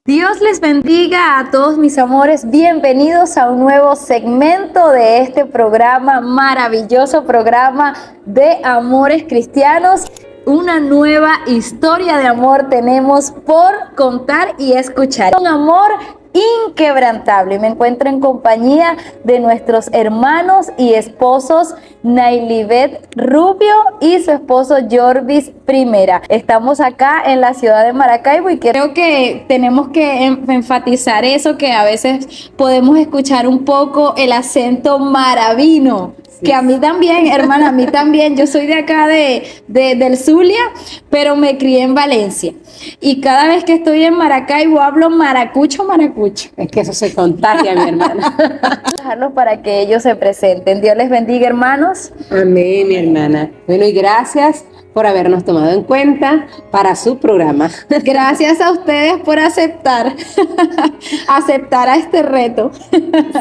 Dios les bendiga a todos mis amores, bienvenidos a un nuevo segmento de este programa, maravilloso programa de Amores Cristianos. Una nueva historia de amor tenemos por contar y escuchar. Un amor inquebrantable. Me encuentro en compañía de nuestros hermanos y esposos Nailibet Rubio y su esposo Jorvis Primera. Estamos acá en la ciudad de Maracaibo y creo que tenemos que enfatizar eso, que a veces podemos escuchar un poco el acento maravino. Que a mí también, hermana, a mí también. Yo soy de acá del Zulia, pero me crié en Valencia. Y cada vez que estoy en Maracaibo hablo maracucho. Es que eso se contagia, mi hermana. Dejarlos para que ellos se presenten. Dios les bendiga, hermanos. Amén, mi hermana. Bueno, y gracias por habernos tomado en cuenta para su programa. Gracias a ustedes por aceptar a este reto.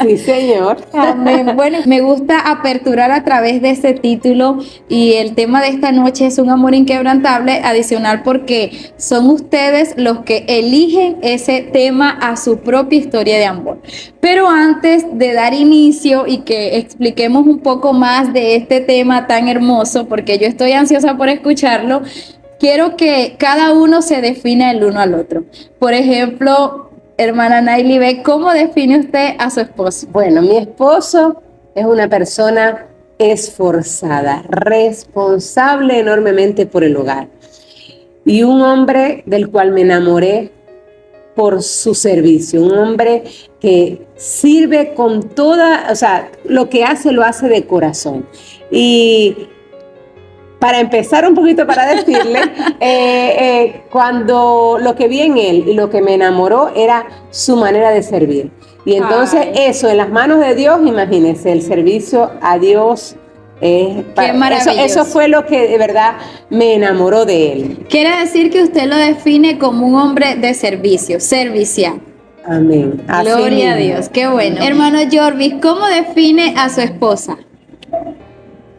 Sí, señor. Amén. Bueno, me gusta aperturar a través de este título y el tema de esta noche es un amor inquebrantable, adicional porque son ustedes los que eligen ese tema a su propia historia de amor. Pero antes de dar inicio y que expliquemos un poco más de este tema tan hermoso, porque yo estoy ansiosa por escucharlo, quiero que cada uno se defina el uno al otro. Por ejemplo, hermana Nailibet, ¿cómo define usted a su esposo? Bueno, mi esposo es una persona esforzada, responsable enormemente por el hogar y un hombre del cual me enamoré por su servicio, un hombre que sirve con toda, o sea, lo que hace lo hace de corazón. Y para empezar un poquito para decirle, cuando lo que vi en él y lo que me enamoró era su manera de servir. Y entonces eso, en las manos de Dios, imagínense, el servicio a Dios. Qué maravilloso. Eso fue lo que de verdad me enamoró de él. Quiere decir que usted lo define como un hombre de servicio, servicial. Amén. Así Gloria a mismo. Dios, qué bueno. Hermano Jorvis, ¿cómo define a su esposa?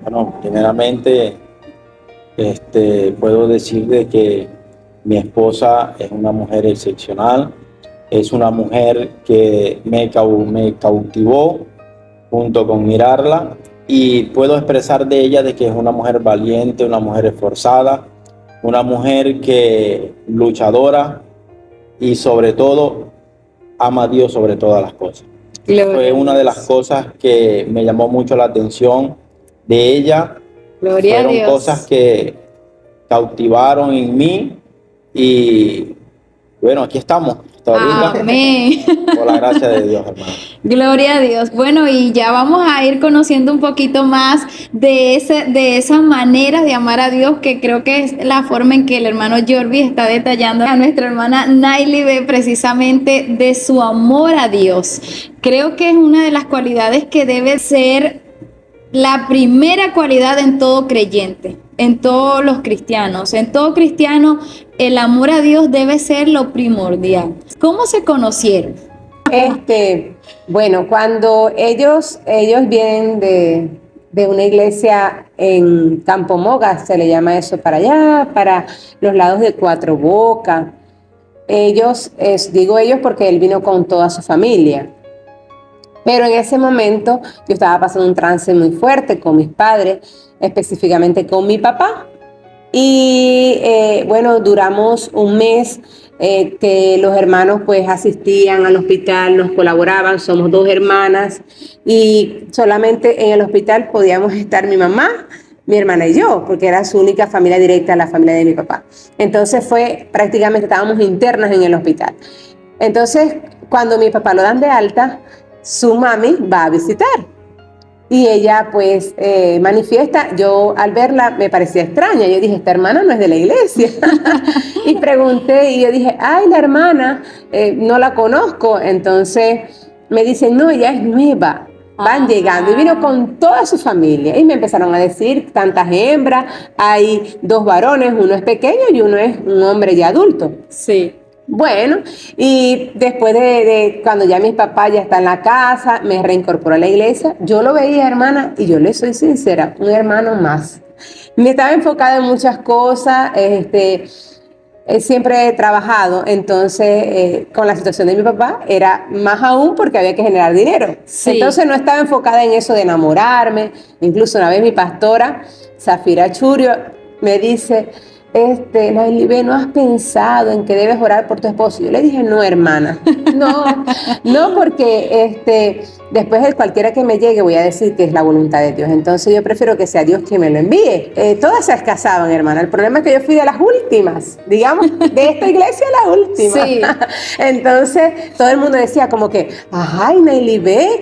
Bueno, primeramente, puedo decir de que mi esposa es una mujer excepcional, es una mujer que me cautivó junto con mirarla, y puedo expresar de ella de que es una mujer valiente, una mujer esforzada, una mujer que luchadora y sobre todo ama a Dios sobre todas las cosas. Fue una de las cosas que me llamó mucho la atención de ella. Gloria a Fueron Dios. cosas que cautivaron en mí y bueno, aquí estamos todavía. Amén. Por la gracia de Dios, hermano. Gloria a Dios. Bueno, y ya vamos a ir conociendo un poquito más de esa manera de amar a Dios, que creo que es la forma en que el hermano Jorvis está detallando a nuestra hermana Nailibet precisamente de su amor a Dios. Creo que es una de las cualidades que debe ser la primera cualidad en todo creyente, en todos los cristianos. En todo cristiano, el amor a Dios debe ser lo primordial. ¿Cómo se conocieron? Bueno, cuando ellos vienen de una iglesia en Campo Moga, se le llama eso para allá, para los lados de Cuatro Bocas. Digo ellos porque él vino con toda su familia. Pero en ese momento yo estaba pasando un trance muy fuerte con mis padres, específicamente con mi papá. Y bueno, duramos un mes que los hermanos pues asistían al hospital, nos colaboraban, somos dos hermanas y solamente en el hospital podíamos estar mi mamá, mi hermana y yo, porque era su única familia directa, la familia de mi papá. Entonces prácticamente estábamos internas en el hospital. Entonces, cuando mi papá lo dan de alta, su mami va a visitar. Y ella pues manifiesta, yo al verla me parecía extraña, yo dije, esta hermana no es de la iglesia. Y pregunté y yo dije, ay, la hermana, no la conozco. Entonces me dicen, no, ella es nueva, van llegando. Y vino con toda su familia y me empezaron a decir, tantas hembras, hay dos varones, uno es pequeño y uno es un hombre ya adulto. Sí. Bueno, y después de cuando ya mis papás ya están en la casa, me reincorporó a la iglesia, yo lo veía, hermana, y yo le soy sincera, un hermano más. Me estaba enfocada en muchas cosas, siempre he trabajado, entonces con la situación de mi papá era más aún porque había que generar dinero. Sí. Entonces no estaba enfocada en eso de enamorarme. Incluso una vez mi pastora, Zafira Churio, me dice, Naily, ¿no has pensado en que debes orar por tu esposo? Yo le dije, no, hermana, no porque después cualquiera que me llegue voy a decir que es la voluntad de Dios. Entonces yo prefiero que sea Dios quien me lo envíe. Todas se casaban, hermana. El problema es que yo fui de las últimas, digamos, de esta iglesia la última. Sí. Entonces todo el mundo decía como que, ay, Naily, ve,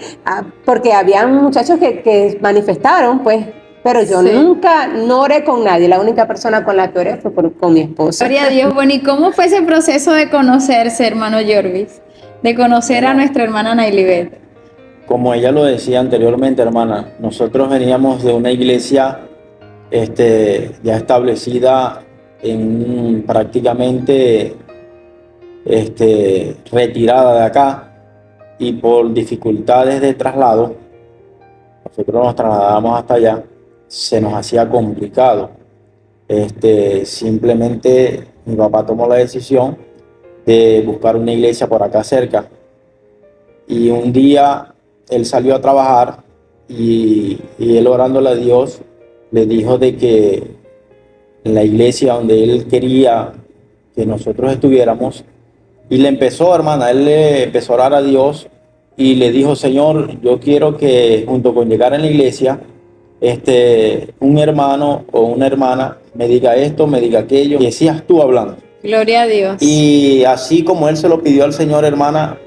porque habían muchachos que manifestaron, pues, pero yo Sí. nunca no oré con nadie. La única persona con la que oré fue con mi esposo. Gloria a Dios. Bueno, ¿y cómo fue ese proceso de conocerse, hermano Jorvis? De conocer a nuestra hermana Nailibet. Como ella lo decía anteriormente, hermana, nosotros veníamos de una iglesia ya establecida prácticamente retirada de acá, y por dificultades de traslado, nosotros nos trasladamos hasta allá, se nos hacía complicado. Simplemente mi papá tomó la decisión de buscar una iglesia por acá cerca, y un día él salió a trabajar y él, orándole a Dios, le dijo de que en la iglesia donde él quería que nosotros estuviéramos, y le empezó, hermana, él le empezó a orar a Dios y le dijo, Señor, yo quiero que junto con llegar en la iglesia, un hermano o una hermana me diga esto, me diga aquello, que seas tú hablando. Gloria a Dios. Y así como él se lo pidió al Señor, hermana,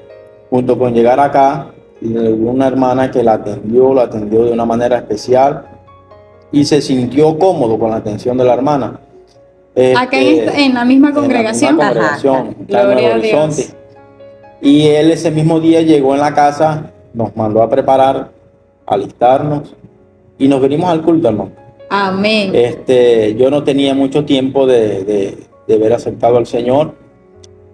junto con llegar acá, hubo una hermana que lo atendió de una manera especial y se sintió cómodo con la atención de la hermana. Acá en la misma congregación. En la misma congregación, acá en Gloria Nuevo a Horizonte. Dios. Y él ese mismo día llegó en la casa, nos mandó a preparar, alistarnos y nos venimos al culto, hermano. Amén. Yo no tenía mucho tiempo de haber aceptado al Señor.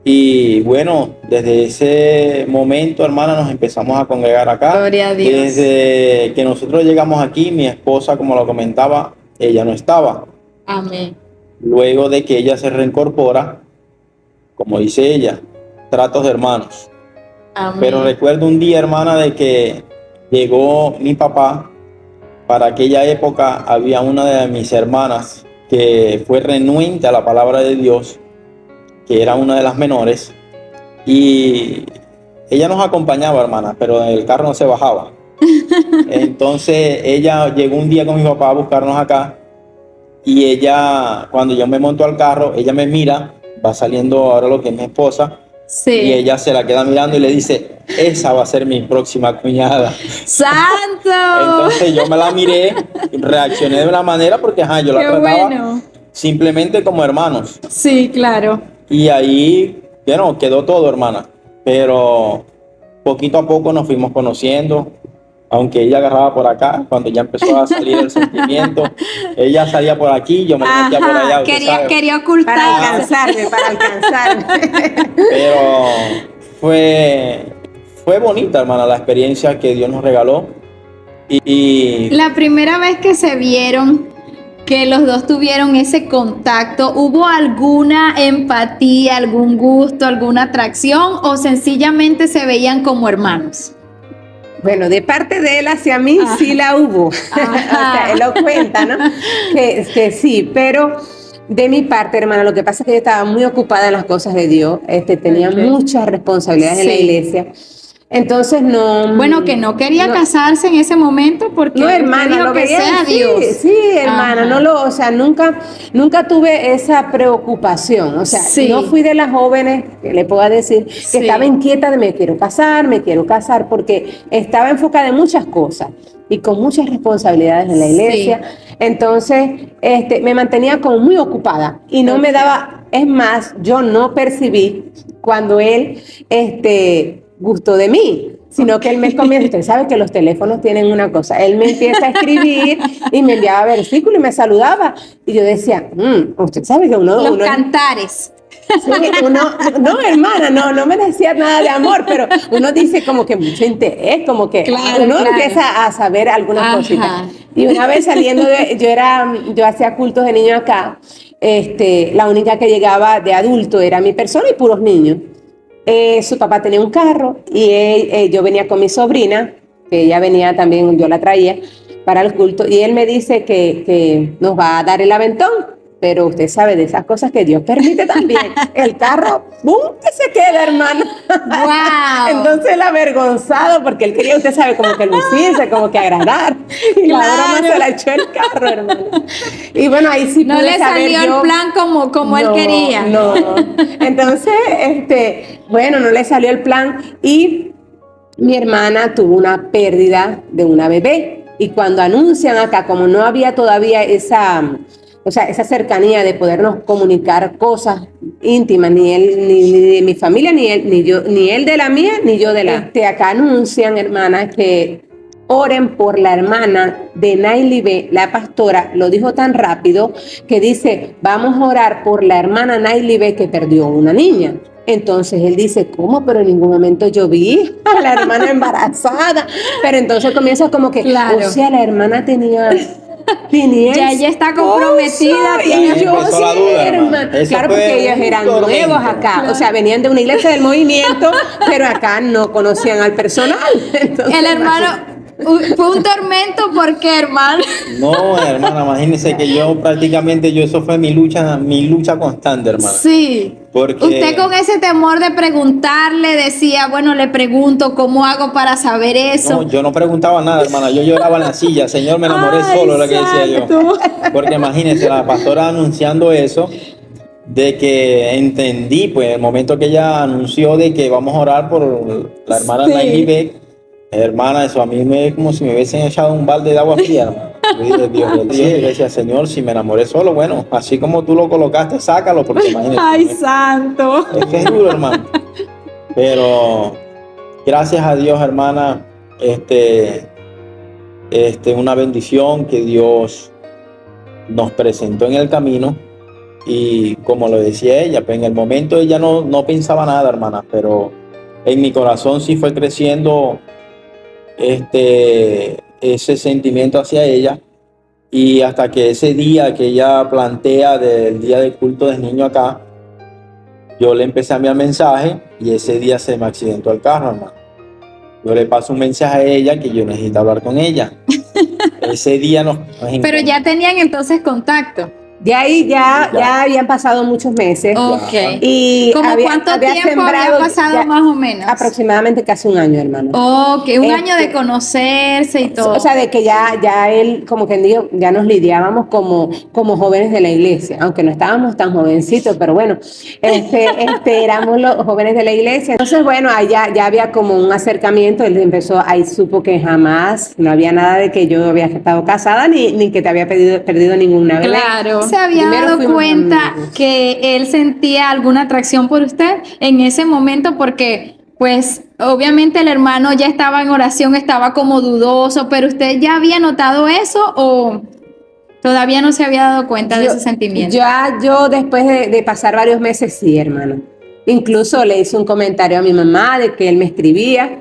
Y bueno, desde ese momento, hermana, nos empezamos a congregar acá. Gloria a Dios. Desde que nosotros llegamos aquí, mi esposa, como lo comentaba, ella no estaba. Amén. Luego de que ella se reincorpora, como dice ella, tratos de hermanos. Amén. Pero recuerdo un día, hermana, de que llegó mi papá. Para aquella época había una de mis hermanas que fue renuente a la palabra de Dios, que era una de las menores, y ella nos acompañaba, hermana, pero en el carro no se bajaba. Entonces ella llegó un día con mi papá a buscarnos acá, y ella, cuando yo me monto al carro, ella me mira, va saliendo ahora lo que es mi esposa, Sí. y ella se la queda mirando y le dice, esa va a ser mi próxima cuñada. ¡Santo! Entonces yo me la miré, reaccioné de una manera porque yo la ¡Qué trataba bueno! simplemente como hermanos. Sí, claro. Y ahí, bueno, quedó todo, hermana. Pero poquito a poco nos fuimos conociendo. Aunque ella agarraba por acá, cuando ya empezó a salir el sentimiento, ella salía por aquí, yo me metía por allá. usted sabe. Quería ocultar. Para alcanzarme. Pero fue bonita, hermana, la experiencia que Dios nos regaló. Y La primera vez que se vieron, que los dos tuvieron ese contacto, ¿hubo alguna empatía, algún gusto, alguna atracción o sencillamente se veían como hermanos? Bueno, de parte de él hacia mí sí la hubo. O sea, él lo cuenta, ¿no? Que sí, pero de mi parte, hermana, lo que pasa es que yo estaba muy ocupada en las cosas de Dios. Tenía muchas responsabilidades en la iglesia. Entonces no... Bueno, que no quería casarse en ese momento porque no, hermana, dijo lo que quería, sea Dios. Sí, hermana, o sea, nunca tuve esa preocupación. O sea, no fui de las jóvenes, que le puedo decir, que estaba inquieta de me quiero casar, porque estaba enfocada en muchas cosas y con muchas responsabilidades en la iglesia. Entonces, me mantenía como muy ocupada y no me daba, es más, yo no percibí cuando él, gustó de mí, sino que él me comienza, usted sabe que los teléfonos tienen una cosa, él me empieza a escribir y me enviaba versículos y me saludaba, y yo decía, usted sabe que uno... Cantares. Sí, no, hermana, no me decía nada de amor, pero uno dice como que mucho interés, como que uno empieza a saber algunas cositas. Y una vez saliendo yo hacía cultos de niños acá, la única que llegaba de adulto era mi persona y puros niños. Su papá tenía un carro y yo venía con mi sobrina, que ella venía también, yo la traía para el culto, y él me dice que nos va a dar el aventón, pero usted sabe de esas cosas que Dios permite también. El carro, ¡bum!, que se queda, hermano. ¡Wow! Entonces él avergonzado, porque él quería, usted sabe, como que lucirse, como que agradar. Y la broma se la echó el carro, hermano. Y bueno, ahí sí No pude le saber salió yo, el plan como él quería. No. Entonces, bueno, no le salió el plan y mi hermana tuvo una pérdida de una bebé. Y cuando anuncian acá, como no había todavía esa cercanía de podernos comunicar cosas íntimas, ni él, ni de mi familia, ni él, ni yo, ni él de la mía, ni yo de la. Acá anuncian, hermanas, que oren por la hermana de Naily B. La pastora lo dijo tan rápido que dice, vamos a orar por la hermana Naily B. que perdió una niña. Entonces él dice, ¿cómo? Pero en ningún momento yo vi a la hermana embarazada. Pero entonces comienza como que, Claro. o sea, la hermana tenía Ya ella está comprometida. Y Ahí yo, empezó la sí, duda, hermano. hermano. Eso Claro, fue porque ellos un eran tormento. nuevos acá. Claro. O sea, venían de una iglesia del movimiento, pero acá no conocían al personal. Entonces, El hermano, fue un tormento, ¿por qué, hermano? No, hermana, imagínese que eso fue mi lucha constante, hermana. Sí. Porque Usted con ese temor de preguntarle decía, bueno, le pregunto, ¿cómo hago para saber eso? no, yo no preguntaba nada, hermana. Yo lloraba en la silla. Señor, me enamoré Ay, solo, lo que decía yo. santo. Porque imagínese, la pastora anunciando eso, de que entendí, pues, el momento que ella anunció de que vamos a orar por la hermana Sí. Naily Beck, hermana, eso a mí me es como si me hubiesen echado un balde de agua fría, hermano. Yo dije, Dios, yo decía, Señor, si me enamoré solo, bueno, así como tú lo colocaste, sácalo, porque imagínate. Ay, santo. Es que es duro, hermano. Pero gracias a Dios, hermana, una bendición que Dios nos presentó en el camino. Y como lo decía ella, pues en el momento ella no pensaba nada, hermana, pero en mi corazón sí fue creciendo ese sentimiento hacia ella. Y hasta que ese día que ella plantea del día del culto del niño acá, yo le empecé a enviar mensaje y ese día se me accidentó el carro, hermano. Yo le paso un mensaje a ella que yo necesito hablar con ella. Ese día nos Pero ya tenían entonces contacto. de ahí ya habían pasado muchos meses. Ok. Y ¿Cómo cuánto tiempo había pasado ya más o menos? aproximadamente casi un año, hermano. Ok, un año de conocerse y todo. O sea, de que ya él, como que digo, ya nos lidiábamos como jóvenes de la iglesia, aunque no estábamos tan jovencitos, pero bueno, éramos los jóvenes de la iglesia. Entonces, bueno, allá ya había como un acercamiento, él empezó, ahí supo que jamás, no había nada de que yo había estado casada, ni que te había perdido ninguna bebé. Claro. ¿Se había Primero dado fuimos cuenta amigos. que él sentía alguna atracción por usted en ese momento? Porque, pues, obviamente el hermano ya estaba en oración, estaba como dudoso, pero ¿usted ya había notado eso o todavía no se había dado cuenta de ese sentimiento? Yo después de pasar varios meses, sí, hermano. Incluso le hice un comentario a mi mamá de que él me escribía.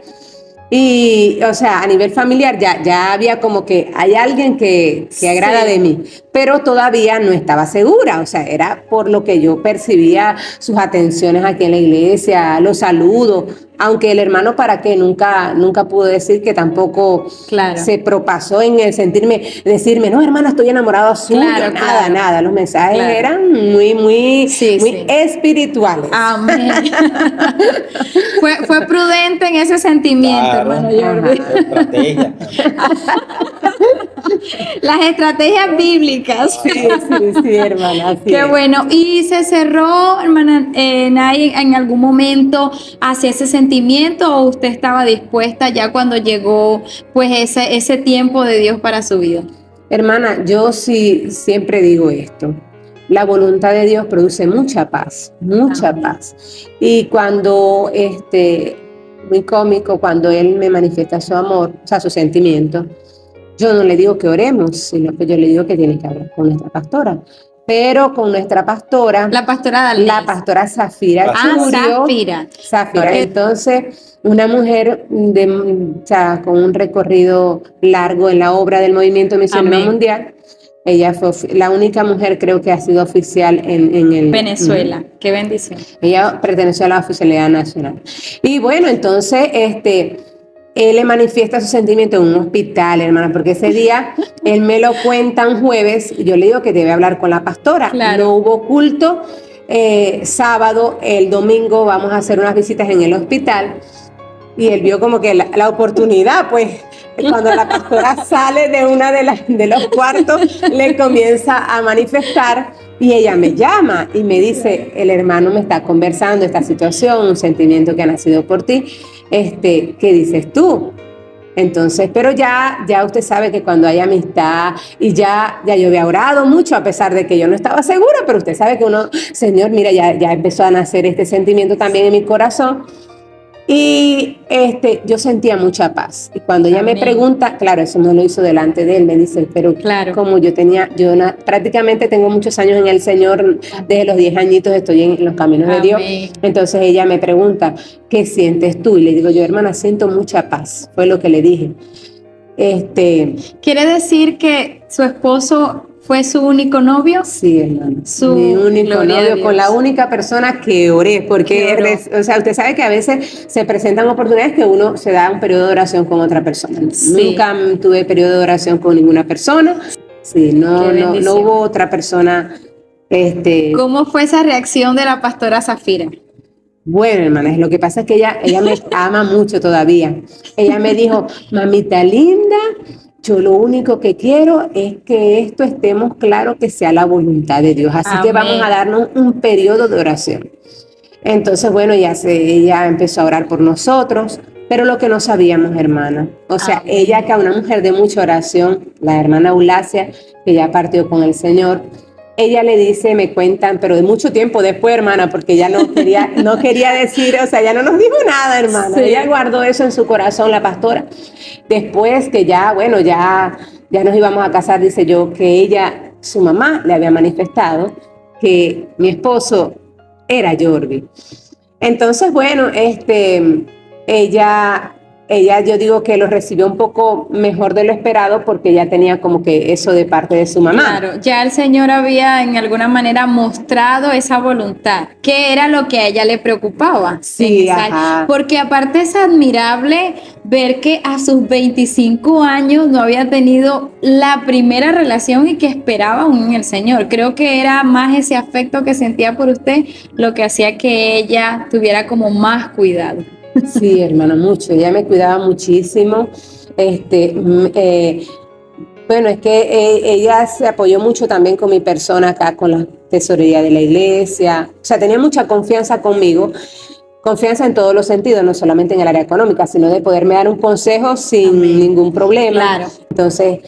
Y, o sea, a nivel familiar ya había como que hay alguien que agrada de mí, pero todavía no estaba segura, o sea, era por lo que yo percibía sus atenciones aquí en la iglesia, los saludos, aunque el hermano para qué nunca pudo decir que tampoco se propasó en el decirme, no, hermana, estoy enamorado suyo, nada, los mensajes eran muy espirituales. Amén. fue prudente en ese sentimiento, hermano Jordi. Estrategia. Las estrategias bíblicas. Sí, hermana. Qué bueno. ¿Y se cerró, hermana Nay, en algún momento hacia ese sentimiento o usted estaba dispuesta ya cuando llegó pues ese tiempo de Dios para su vida? Hermana, yo sí siempre digo esto. La voluntad de Dios produce mucha paz. Y cuando muy cómico, cuando Él me manifiesta su amor, o sea, su sentimiento, yo no le digo que oremos, sino que yo le digo que tiene que hablar con nuestra pastora. Pero con nuestra pastora, la pastora Dalí, la pastora Zafira Churio. Zafira. Entonces, una mujer con un recorrido largo en la obra del movimiento misionero mundial, Ella fue la única mujer, creo que ha sido oficial en el Venezuela, qué bendición. Ella perteneció a la oficialidad nacional. Y bueno, entonces, él le manifiesta su sentimiento en un hospital, hermana, porque ese día él me lo cuenta un jueves y yo le digo que debe hablar con la pastora. Claro. No hubo culto. Sábado, el domingo vamos a hacer unas visitas en el hospital y él vio como que la oportunidad, pues cuando la pastora sale de una de los cuartos, le comienza a manifestar y ella me llama y me dice, el hermano me está conversando esta situación, un sentimiento que ha nacido por ti, ¿qué dices tú? Entonces, pero ya usted sabe que cuando hay amistad y ya yo había orado mucho a pesar de que yo no estaba segura, pero usted sabe que uno, Señor, mira, ya empezó a nacer este sentimiento también en mi corazón. Y yo sentía mucha paz. Y cuando ella me pregunta, claro, eso no lo hizo delante de él, me dice, pero claro, como prácticamente tengo muchos años en el Señor, desde los 10 añitos estoy en los caminos de Dios. Entonces ella me pregunta, ¿qué sientes tú? Y le digo yo, hermana, siento mucha paz, fue lo que le dije. ¿Quiere decir que su esposo fue su único novio? Sí, hermano. Mi único novio, con la única persona que oré, porque, o sea, usted sabe que a veces se presentan oportunidades que uno se da un periodo de oración con otra persona. Sí. Nunca tuve periodo de oración con ninguna persona. Sí, no hubo otra persona. ¿Cómo fue esa reacción de la pastora Zafira? Bueno, hermanas, lo que pasa es que ella me ama mucho todavía. Ella me dijo, mamita linda, yo lo único que quiero es que esto estemos claros que sea la voluntad de Dios. Así que vamos a darnos un periodo de oración. Entonces, bueno, ella empezó a orar por nosotros, pero lo que no sabíamos, hermana. O sea, ella, que es una mujer de mucha oración, la hermana Eulacia, que ya partió con el Señor, ella le dice, me cuentan, pero de mucho tiempo después, hermana, porque ella no quería decir, o sea, ya no nos dijo nada, hermana. Sí. Ella guardó eso en su corazón, la pastora. Después que ya nos íbamos a casar, dice yo, que su mamá le había manifestado que mi esposo era Jordi. Entonces, bueno, ella, yo digo que lo recibió un poco mejor de lo esperado porque ya tenía como que eso de parte de su mamá. Claro, ya el Señor había en alguna manera mostrado esa voluntad, que era lo que a ella le preocupaba. Sí, ajá. Porque aparte es admirable ver que a sus 25 años no había tenido la primera relación y que esperaba aún en el Señor. Creo que era más ese afecto que sentía por usted lo que hacía que ella tuviera como más cuidado. Sí, hermana, mucho. Ella me cuidaba muchísimo. Bueno, es que ella se apoyó mucho también con mi persona acá, con la tesorería de la iglesia. O sea, tenía mucha confianza conmigo. Confianza en todos los sentidos, no solamente en el área económica, sino de poderme dar un consejo sin ningún problema. Claro. Entonces,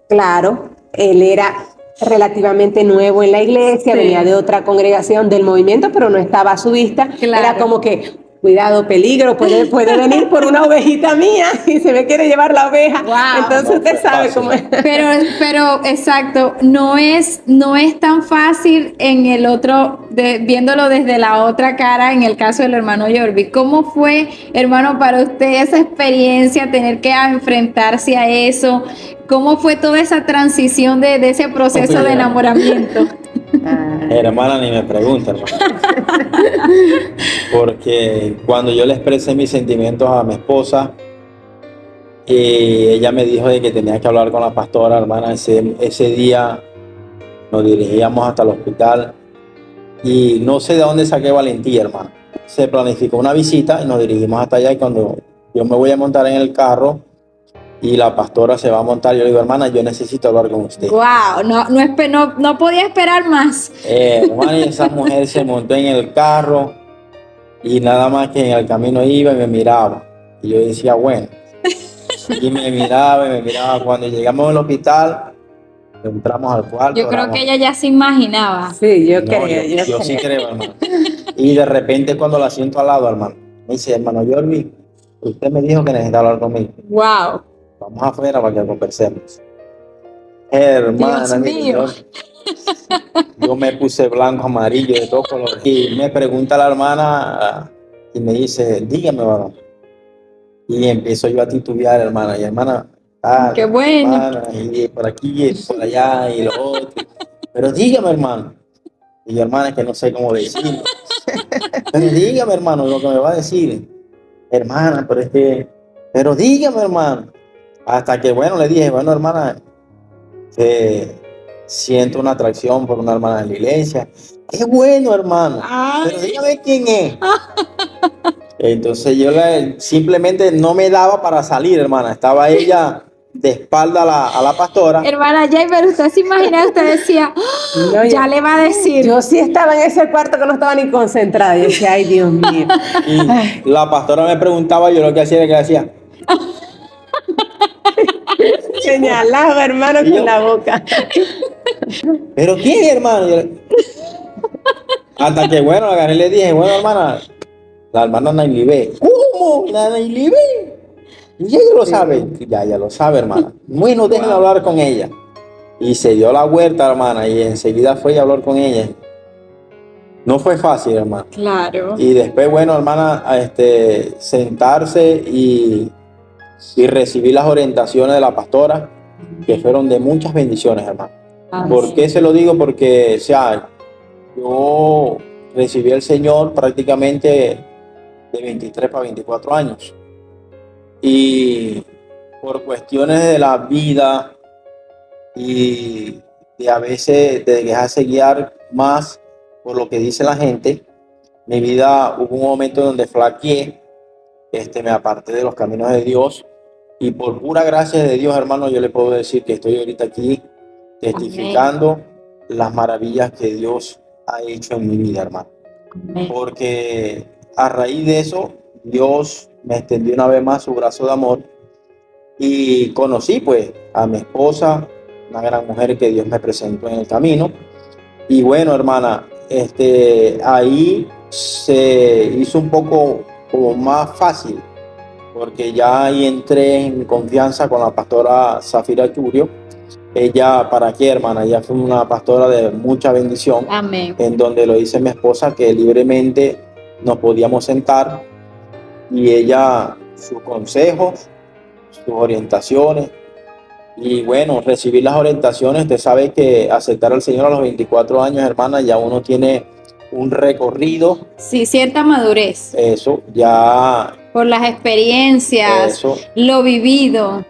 claro, él era relativamente nuevo en la iglesia, venía de otra congregación del movimiento, pero no estaba a su vista. Claro. Era como que, cuidado, peligro, puede venir por una ovejita mía y se me quiere llevar la oveja. Wow. Entonces usted sabe cómo es. Pero exacto, no es tan fácil en el otro, viéndolo desde la otra cara, en el caso del hermano Jordi. ¿Cómo fue, hermano, para usted esa experiencia, tener que enfrentarse a eso? ¿Cómo fue toda esa transición de ese proceso de enamoramiento? Hermana, ni me pregunta, hermana. Porque cuando yo le expresé mis sentimientos a mi esposa, ella me dijo de que tenía que hablar con la pastora, hermana. Ese día nos dirigíamos hasta el hospital y no sé de dónde saqué valentía, hermana. Se planificó una visita y nos dirigimos hasta allá, y cuando yo me voy a montar en el carro y la pastora se va a montar, yo le digo, hermana, yo necesito hablar con usted. Wow, no podía esperar más. Hermana, y esa mujer se montó en el carro y nada más que en el camino iba y me miraba. Y yo decía, bueno. Y me miraba. Cuando llegamos al hospital, entramos al cuarto. Yo creo que ella ya se imaginaba. Sí, yo creo. Yo sí creo, hermano. Y de repente cuando la siento al lado, hermano, me dice, hermano Jordi, usted me dijo que necesita hablar conmigo. Wow. Vamos afuera para que conversemos. Hermana, Dios mío. Yo me puse blanco, amarillo, de todo color. Y me pregunta la hermana y me dice, dígame, varón. Y empiezo yo a titubear, hermana. Y hermana, Qué bueno. hermana, y por aquí, y por allá, y lo otro. Pero dígame, hermano. Y yo, hermana, es que no sé cómo decirlo. Pero dígame, hermano, lo que me va a decir. Hermana, pero dígame, hermano. Hasta que, bueno, le dije, bueno, hermana, siento una atracción por una hermana de la iglesia. Qué bueno, hermano. Pero dígame quién es. Entonces simplemente no me daba para salir, hermana. Estaba ella de espalda a la pastora. Hermana Jay, pero usted se imagina, usted decía, No, ya le va a decir. Yo sí estaba en ese cuarto que no estaba ni concentrada. Y decía, ay, Dios mío. Y la pastora me preguntaba, yo lo que hacía era que decía, Señalaba, hermano, ¿Y yo? con la boca. ¿pero quién, hermano? Hasta que, bueno, agarré y le dije, bueno, hermana, la hermana Nailibé. ¿Cómo? ¿La Nailibé? Y ella lo sabe. Ya lo sabe, hermana. Bueno, déjenme hablar con ella. Y se dio la vuelta, hermana, y enseguida fue a hablar con ella. No fue fácil, hermana. Claro. Y después, bueno, hermana, sentarse y recibir las orientaciones de la pastora, que fueron de muchas bendiciones, hermano. ¿Por qué se lo digo? Porque, o sea, yo recibí al Señor prácticamente de 23 para 24 años. Y por cuestiones de la vida y de a veces de dejarse guiar más por lo que dice la gente, mi vida hubo un momento donde flaqueé, me aparté de los caminos de Dios. Y por pura gracia de Dios, hermano, yo le puedo decir que estoy ahorita aquí testificando las maravillas que Dios ha hecho en mi vida, hermano. Amén. Porque a raíz de eso, Dios me extendió una vez más su brazo de amor y conocí pues a mi esposa, una gran mujer que Dios me presentó en el camino. Y bueno, hermana, ahí se hizo un poco como más fácil, porque ya ahí entré en confianza con la pastora Zafira Churio. Ella, ¿para qué, hermana? Ella fue una pastora de mucha bendición. Amén. En donde lo dice mi esposa que libremente nos podíamos sentar y ella, sus consejos, sus orientaciones. Y bueno, recibir las orientaciones, usted sabe que aceptar al Señor a los 24 años, hermana, ya uno tiene un recorrido. Sí, cierta madurez. Eso, ya. Por las experiencias, Eso. lo vivido.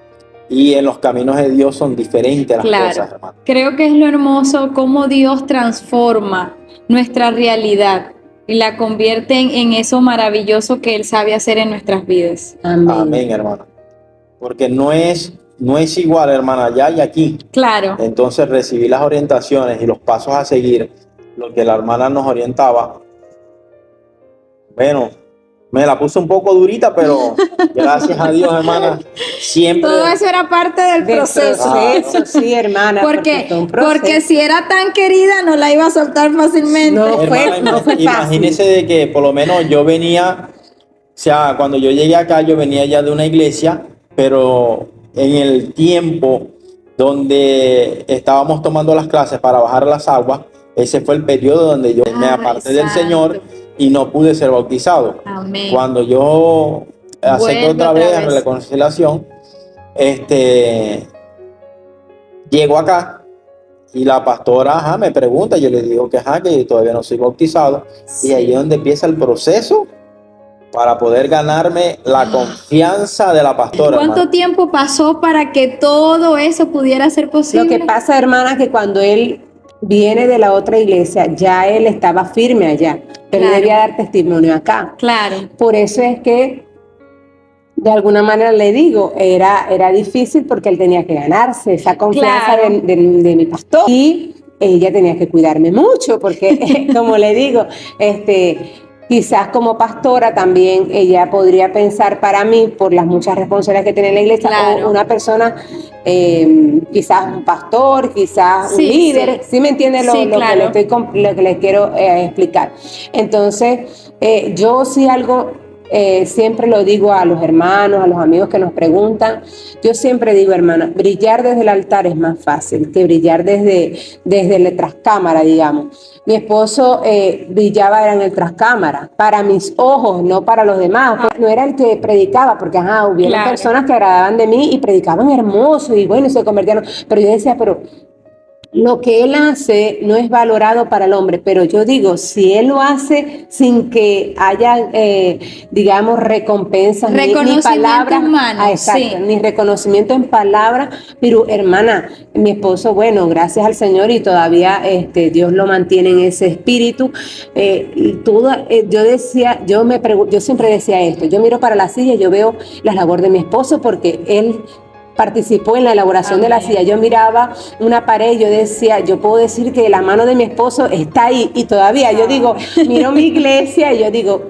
Y en los caminos de Dios son diferentes las cosas, hermano. Creo que es lo hermoso cómo Dios transforma nuestra realidad y la convierte en eso maravilloso que Él sabe hacer en nuestras vidas. Amén. Amén, hermano. Porque no es igual, hermana, allá y aquí. Claro. Entonces recibí las orientaciones y los pasos a seguir, lo que la hermana nos orientaba. Bueno, me la puse un poco durita, pero gracias a Dios, hermana, siempre. Todo eso era parte del proceso. Eso sí, hermana. Porque si era tan querida, no la iba a soltar fácilmente. No fue fácil. Imagínese de que por lo menos yo venía, o sea, cuando yo llegué acá, yo venía ya de una iglesia, pero en el tiempo donde estábamos tomando las clases para bajar las aguas, ese fue el periodo donde yo me aparté del Señor y no pude ser bautizado. Amén. Cuando yo acepto otra vez la reconciliación, llego acá y la pastora me pregunta, yo le digo que que todavía no soy bautizado, y ahí es donde empieza el proceso para poder ganarme la confianza de la pastora. ¿Cuánto tiempo pasó para que todo eso pudiera ser posible? Lo que pasa, hermana, que cuando él viene de la otra iglesia, ya él estaba firme allá, pero él debía dar testimonio acá. Claro. Por eso es que, de alguna manera le digo, era difícil porque él tenía que ganarse esa confianza de mi pastor. Y ella tenía que cuidarme mucho porque, como le digo, quizás como pastora también ella podría pensar para mí, por las muchas responsabilidades que tiene en la iglesia, o una persona, quizás un pastor, quizás un líder, ¿sí me entiende lo que les quiero explicar? Entonces, yo sí algo siempre lo digo a los hermanos, a los amigos que nos preguntan, yo siempre digo, hermana, brillar desde el altar es más fácil que brillar desde la trascámara, digamos. Mi esposo brillaba era en el trascámara, para mis ojos, no para los demás. No era el que predicaba, porque hubieron personas que agradaban de mí y predicaban hermoso y bueno, se convertían. Pero yo decía, pero lo que él hace no es valorado para el hombre, pero yo digo, si él lo hace sin que haya, digamos, recompensas, ni palabras, ni reconocimiento en palabras, pero hermana, mi esposo, bueno, gracias al Señor y todavía Dios lo mantiene en ese espíritu. Yo siempre decía esto, yo miro para la silla y yo veo la labor de mi esposo porque él participó en la elaboración de la silla. Yo miraba una pared y yo decía, yo puedo decir que la mano de mi esposo está ahí y todavía yo digo, miro mi iglesia y yo digo,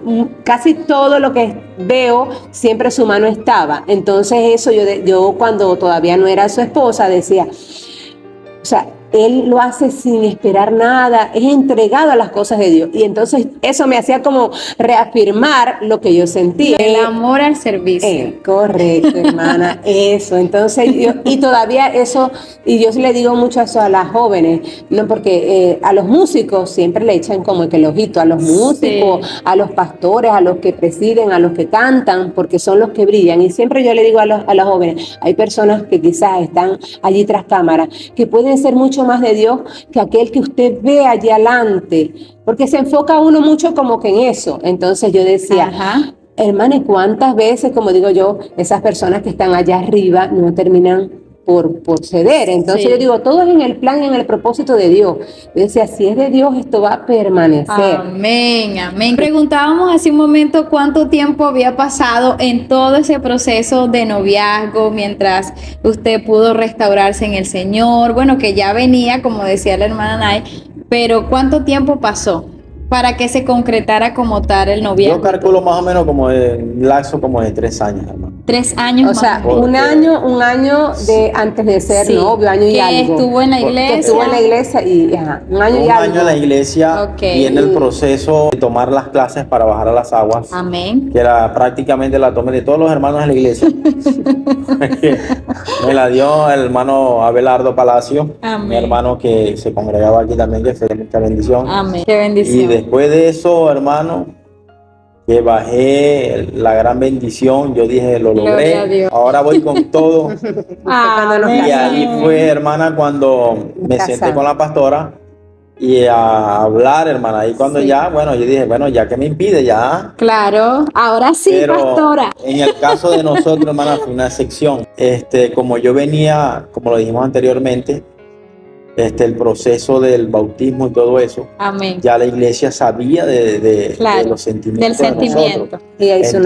casi todo lo que veo, siempre su mano estaba. Entonces eso yo cuando todavía no era su esposa decía, o sea, él lo hace sin esperar nada, es entregado a las cosas de Dios. Y entonces eso me hacía como reafirmar lo que yo sentía. El amor al servicio. Correcto, hermana, eso. Entonces, y todavía eso, y yo le digo mucho eso a las jóvenes, no porque a los músicos siempre le echan como que el ojito, a los músicos, a los pastores, a los que presiden, a los que cantan, porque son los que brillan. Y siempre yo le digo a las jóvenes, hay personas que quizás están allí tras cámara, que pueden ser mucho más de Dios que aquel que usted ve allí adelante, porque se enfoca uno mucho como que en eso. Entonces yo decía, hermana, ¿y cuántas veces, como digo yo, esas personas que están allá arriba no terminan por ceder? Entonces yo digo, todo es en el plan y en el propósito de Dios. Yo decía, si es de Dios, esto va a permanecer. Amén, amén. Preguntábamos hace un momento cuánto tiempo había pasado en todo ese proceso de noviazgo mientras usted pudo restaurarse en el Señor. Bueno, que ya venía, como decía la hermana Nay, pero ¿cuánto tiempo pasó para que se concretara como tal el noviazgo? Yo calculo más o menos como un lapso como de 3 años, hermano. 3 años o sea, más. un año de antes de ser novio, año y algo. Estuvo en la iglesia. Estuvo en la iglesia y un año y algo. Un año en la iglesia y en el proceso de tomar las clases para bajar a las aguas. Amén. Que era prácticamente la tomé de todos los hermanos de la iglesia. Me la dio el hermano Abelardo Palacio, mi hermano que se congregaba aquí también, que fue mucha bendición. Amén. Qué bendición. Y después de eso, hermano, que bajé la gran bendición, yo dije, lo logré, ahora voy con todo. Y ahí fue, hermana, cuando me senté con la pastora y a hablar, hermana, y cuando ya, bueno, yo dije, bueno, ya que me impide, ya. Claro, ahora sí, pero pastora. En el caso de nosotros, hermana, fue una excepción. Como yo venía, como lo dijimos anteriormente, el proceso del bautismo y todo eso. Amén. Ya la iglesia sabía de los sentimientos del sentimiento. Ella hizo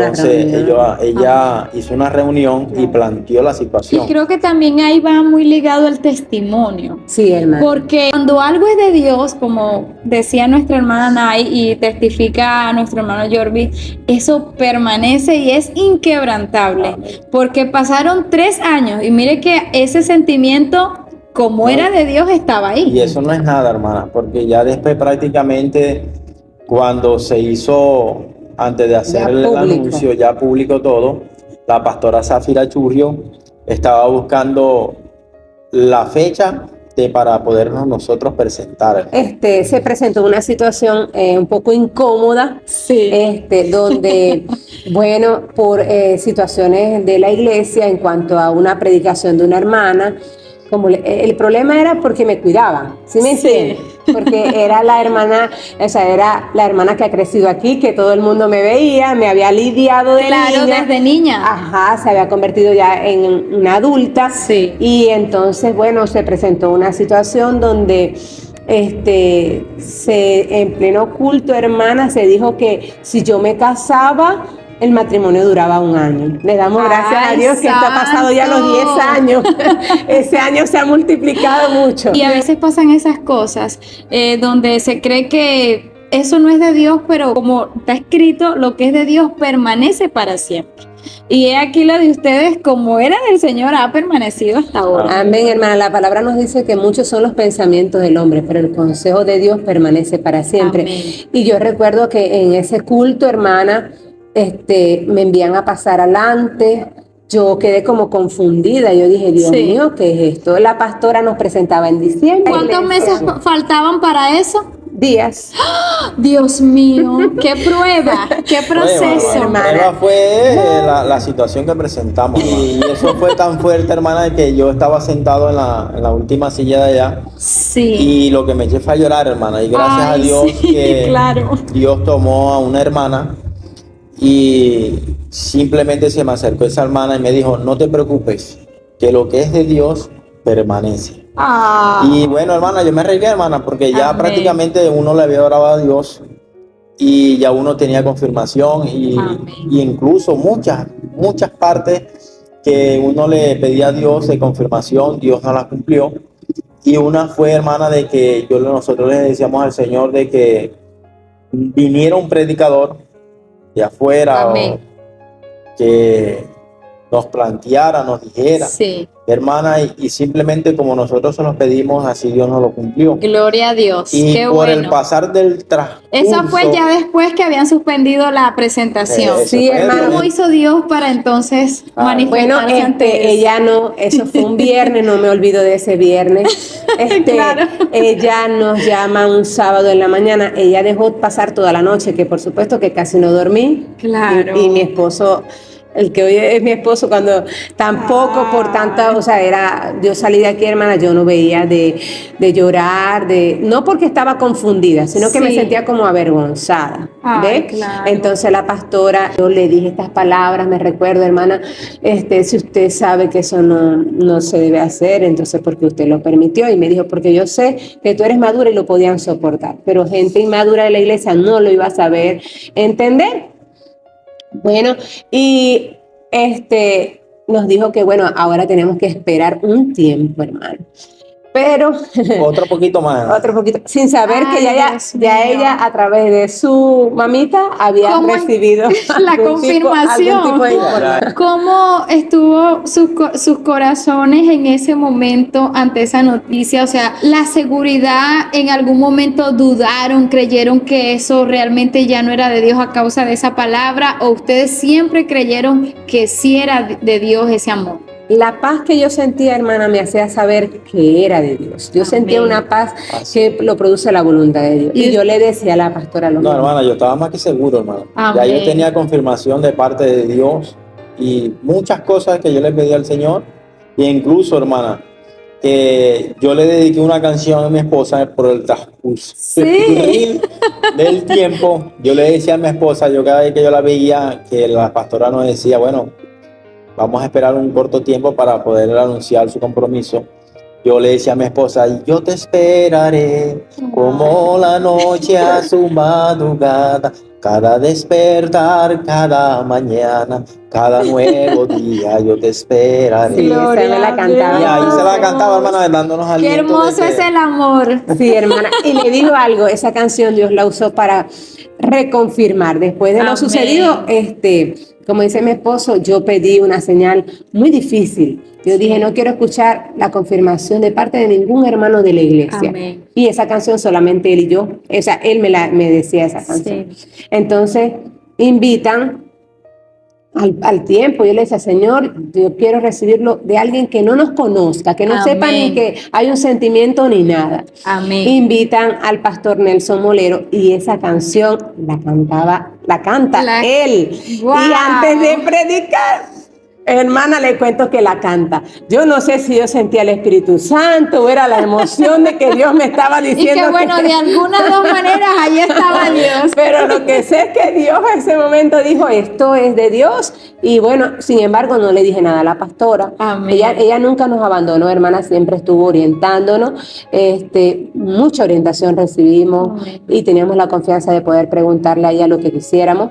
ella hizo una reunión y planteó la situación. Y creo que también ahí va muy ligado el testimonio. Sí, hermano. Porque cuando algo es de Dios, como decía nuestra hermana Nay y testifica a nuestro hermano Jorvi, eso permanece y es inquebrantable. Amén. Porque pasaron 3 años y mire que ese sentimiento, como era de Dios, estaba ahí. Y eso no es nada, hermana, porque ya después prácticamente cuando se hizo, antes de hacer el anuncio, ya público todo, la pastora Zafira Churrio estaba buscando la fecha para podernos nosotros presentar. Se presentó una situación un poco incómoda, donde, bueno, por situaciones de la iglesia en cuanto a una predicación de una hermana, el problema era porque me cuidaban, ¿sí me entiendes? Porque era la hermana, era la hermana que ha crecido aquí, que todo el mundo me veía, me había lidiado de niña. Claro, desde niña. Ajá, se había convertido ya en una adulta. Sí. Y entonces, bueno, se presentó una situación donde en pleno culto, hermana, se dijo que si yo me casaba, el matrimonio duraba 1 año. Le damos gracias a Dios que esto ha pasado ya los 10 años. Ese año se ha multiplicado mucho. Y a veces pasan esas cosas donde se cree que eso no es de Dios, pero como está escrito, lo que es de Dios permanece para siempre. Y he aquí lo de ustedes, como era del Señor, ha permanecido hasta ahora. Amén, hermana. La palabra nos dice que muchos son los pensamientos del hombre, pero el consejo de Dios permanece para siempre. Amén. Y yo recuerdo que en ese culto, hermana, me envían a pasar adelante. Yo quedé como confundida. Yo dije, Dios Sí. mío, ¿qué es esto? La pastora nos presentaba en diciembre. ¿Cuántos meses faltaban para eso? Días. Dios mío, qué prueba, qué proceso. La hermana. prueba fue la situación que presentamos. Y eso fue tan fuerte, hermana, de que yo estaba sentado en la última silla de allá. Sí. Y lo que me eché fue a llorar, hermana. Y gracias Ay, a Dios sí, que claro. Dios tomó a una hermana y simplemente se me acercó esa hermana y me dijo, no te preocupes, que lo que es de Dios permanece. Ah, Y bueno, hermana, yo me arreglé, hermana, porque ya Amén. prácticamente uno le había orado a Dios y ya uno tenía confirmación Amén. y incluso muchas partes que uno le pedía a Dios de confirmación, Dios no las cumplió. Y una fue, hermana, de que nosotros le decíamos al Señor de que viniera un predicador de afuera Amén. o que nos planteara, nos dijera, sí. hermana, y simplemente como nosotros se los pedimos, así Dios nos lo cumplió. Gloria a Dios. Y Qué por el bueno. pasar del transcurso, Eso fue ya después que habían suspendido la presentación. Eso Sí, fue hermano. ¿Cómo hizo Dios para entonces Bueno, manifestarse ante eso? ella no, eso fue un viernes, no me olvido de ese viernes. Claro. Ella nos llama un sábado en la mañana, ella dejó pasar toda la noche, que por supuesto que casi no dormí. Claro. Y mi esposo, el que hoy es mi esposo, cuando tampoco por tanta, o sea, yo salí de aquí, hermana, yo no veía de llorar, no porque estaba confundida, sino que me Sí. sentía como avergonzada. Ay, ¿Ve? claro. Entonces la pastora, yo le dije estas palabras, me recuerdo, hermana, si usted sabe que eso no se debe hacer, entonces porque usted lo permitió, y me dijo, porque yo sé que tú eres madura y lo podían soportar, pero gente inmadura de la iglesia no lo iba a saber entender. Bueno, y nos dijo que bueno, ahora tenemos que esperar un tiempo, hermano. Pero otro poquito más. otro poquito, sin saber Ay, que ya Dios ella mío. a través de su mamita había ¿Cómo recibido la algún tipo confirmación? de información. ¿Cómo estuvo sus corazones en ese momento ante esa noticia? O sea, la seguridad, en algún momento dudaron, creyeron que eso realmente ya no era de Dios a causa de esa palabra, o ustedes siempre creyeron que sí era de Dios ese amor. La paz que yo sentía, hermana, me hacía saber que era de Dios. Yo Amén. sentía una paz que lo produce la voluntad de Dios. Y yo le decía a la pastora lo No, mismo. hermana, yo estaba más que seguro, hermano. Amén. Ya yo tenía confirmación de parte de Dios y muchas cosas que yo le pedí al Señor. E incluso, hermana, yo le dediqué una canción a mi esposa por el transcurso del tiempo. Yo le decía a mi esposa, yo cada vez que yo la veía, que la pastora nos decía, bueno, vamos a esperar un corto tiempo para poder anunciar su compromiso. Yo le decía a mi esposa, yo te esperaré como la noche a su madrugada, cada despertar, cada mañana, cada nuevo día, yo te esperaré. Sí, esa me la cantaba. Y ahí se la cantaba, hermana, dándonos Qué aliento. hermoso de que- es el amor. Sí, hermana. Y le digo algo, esa canción Dios la usó para reconfirmar. Después de lo Amén. sucedido, como dice mi esposo, yo pedí una señal muy difícil. Yo dije, no quiero escuchar la confirmación de parte de ningún hermano de la iglesia. Amén. Y esa canción solamente él y yo, o sea, él me decía esa canción. Sí. Entonces, invitan al tiempo. Yo le decía, Señor, yo quiero recibirlo de alguien que no nos conozca, que no Amén. sepa ni que hay un sentimiento ni nada. Amén. Invitan al pastor Nelson Molero y esa canción la canta él. ¡Guau! Y antes de predicar, hermana, le cuento que la canta. Yo no sé si yo sentía el Espíritu Santo o era la emoción de que Dios me estaba Y diciendo que bueno, de alguna de dos maneras, allí estaba Dios. pero lo que sé es que Dios en ese momento dijo, esto es de Dios. Y bueno, sin embargo, no le dije nada a la pastora. Amén. Ella nunca nos abandonó, hermana, siempre estuvo orientándonos. Mucha orientación recibimos. Amén. Y teníamos la confianza de poder preguntarle a ella lo que quisiéramos.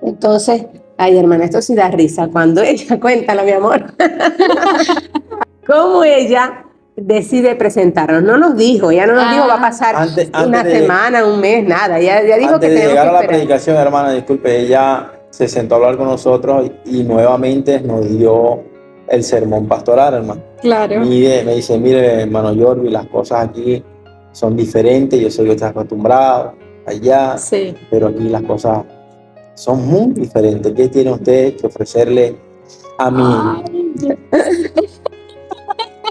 Entonces, ay, hermana, esto sí da risa cuando ella, cuéntalo, mi amor. Cómo ella decide presentarnos. No nos dijo, ella no nos dijo va a pasar Antes una de- semana, un mes, nada. Ella dijo Antes que de tenemos llegar que a la esperar. predicación, hermana, disculpe, ella se sentó a hablar con nosotros y nuevamente nos dio el sermón pastoral, hermano. Claro. Me dice, mire, hermano Jordi, las cosas aquí son diferentes, yo sé que estás acostumbrado allá, Sí. pero aquí las cosas son muy diferentes. ¿Qué tiene usted que ofrecerle a mí?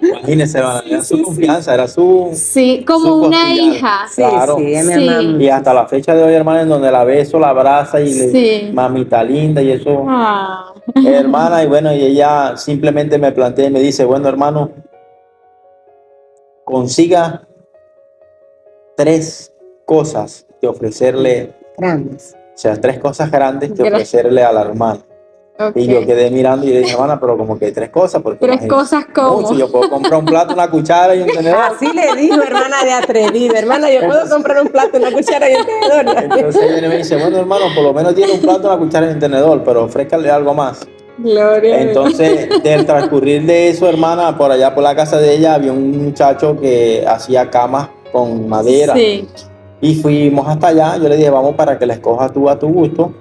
Imagínese, hermana, era su confianza, era su... Sí, como su una costillar. hija. Sí, Claro. sí, ella me Sí. ama mucho. Y hasta la fecha de hoy, hermana, en donde la beso, la abraza y le Sí. mamita linda y eso. Ah. Hermana, y bueno, y ella simplemente me plantea y me dice, bueno, hermano, consiga 3 cosas que ofrecerle, Grandes. o sea, 3 cosas grandes que Gra- ofrecerle a la hermana. Ok. Y yo quedé mirando y le dije, hermana, pero como que 3 cosas, porque 3 imagínate, cosas como. mucho, yo puedo comprar un plato, una cuchara y un tenedor. Así le dijo, hermana de atrevida. Hermana, yo puedo comprar un plato, una cuchara y un tenedor. Entonces viene y me dice, bueno, hermano, por lo menos tiene un plato, una cuchara y un tenedor, pero ofrézcale algo más. Gloria a Dios. Entonces, del transcurrir de eso, hermana, por allá por la casa de ella había un muchacho que hacía camas con madera. Sí. Y fuimos hasta allá. Yo le dije, vamos para que la escojas tú a tu gusto.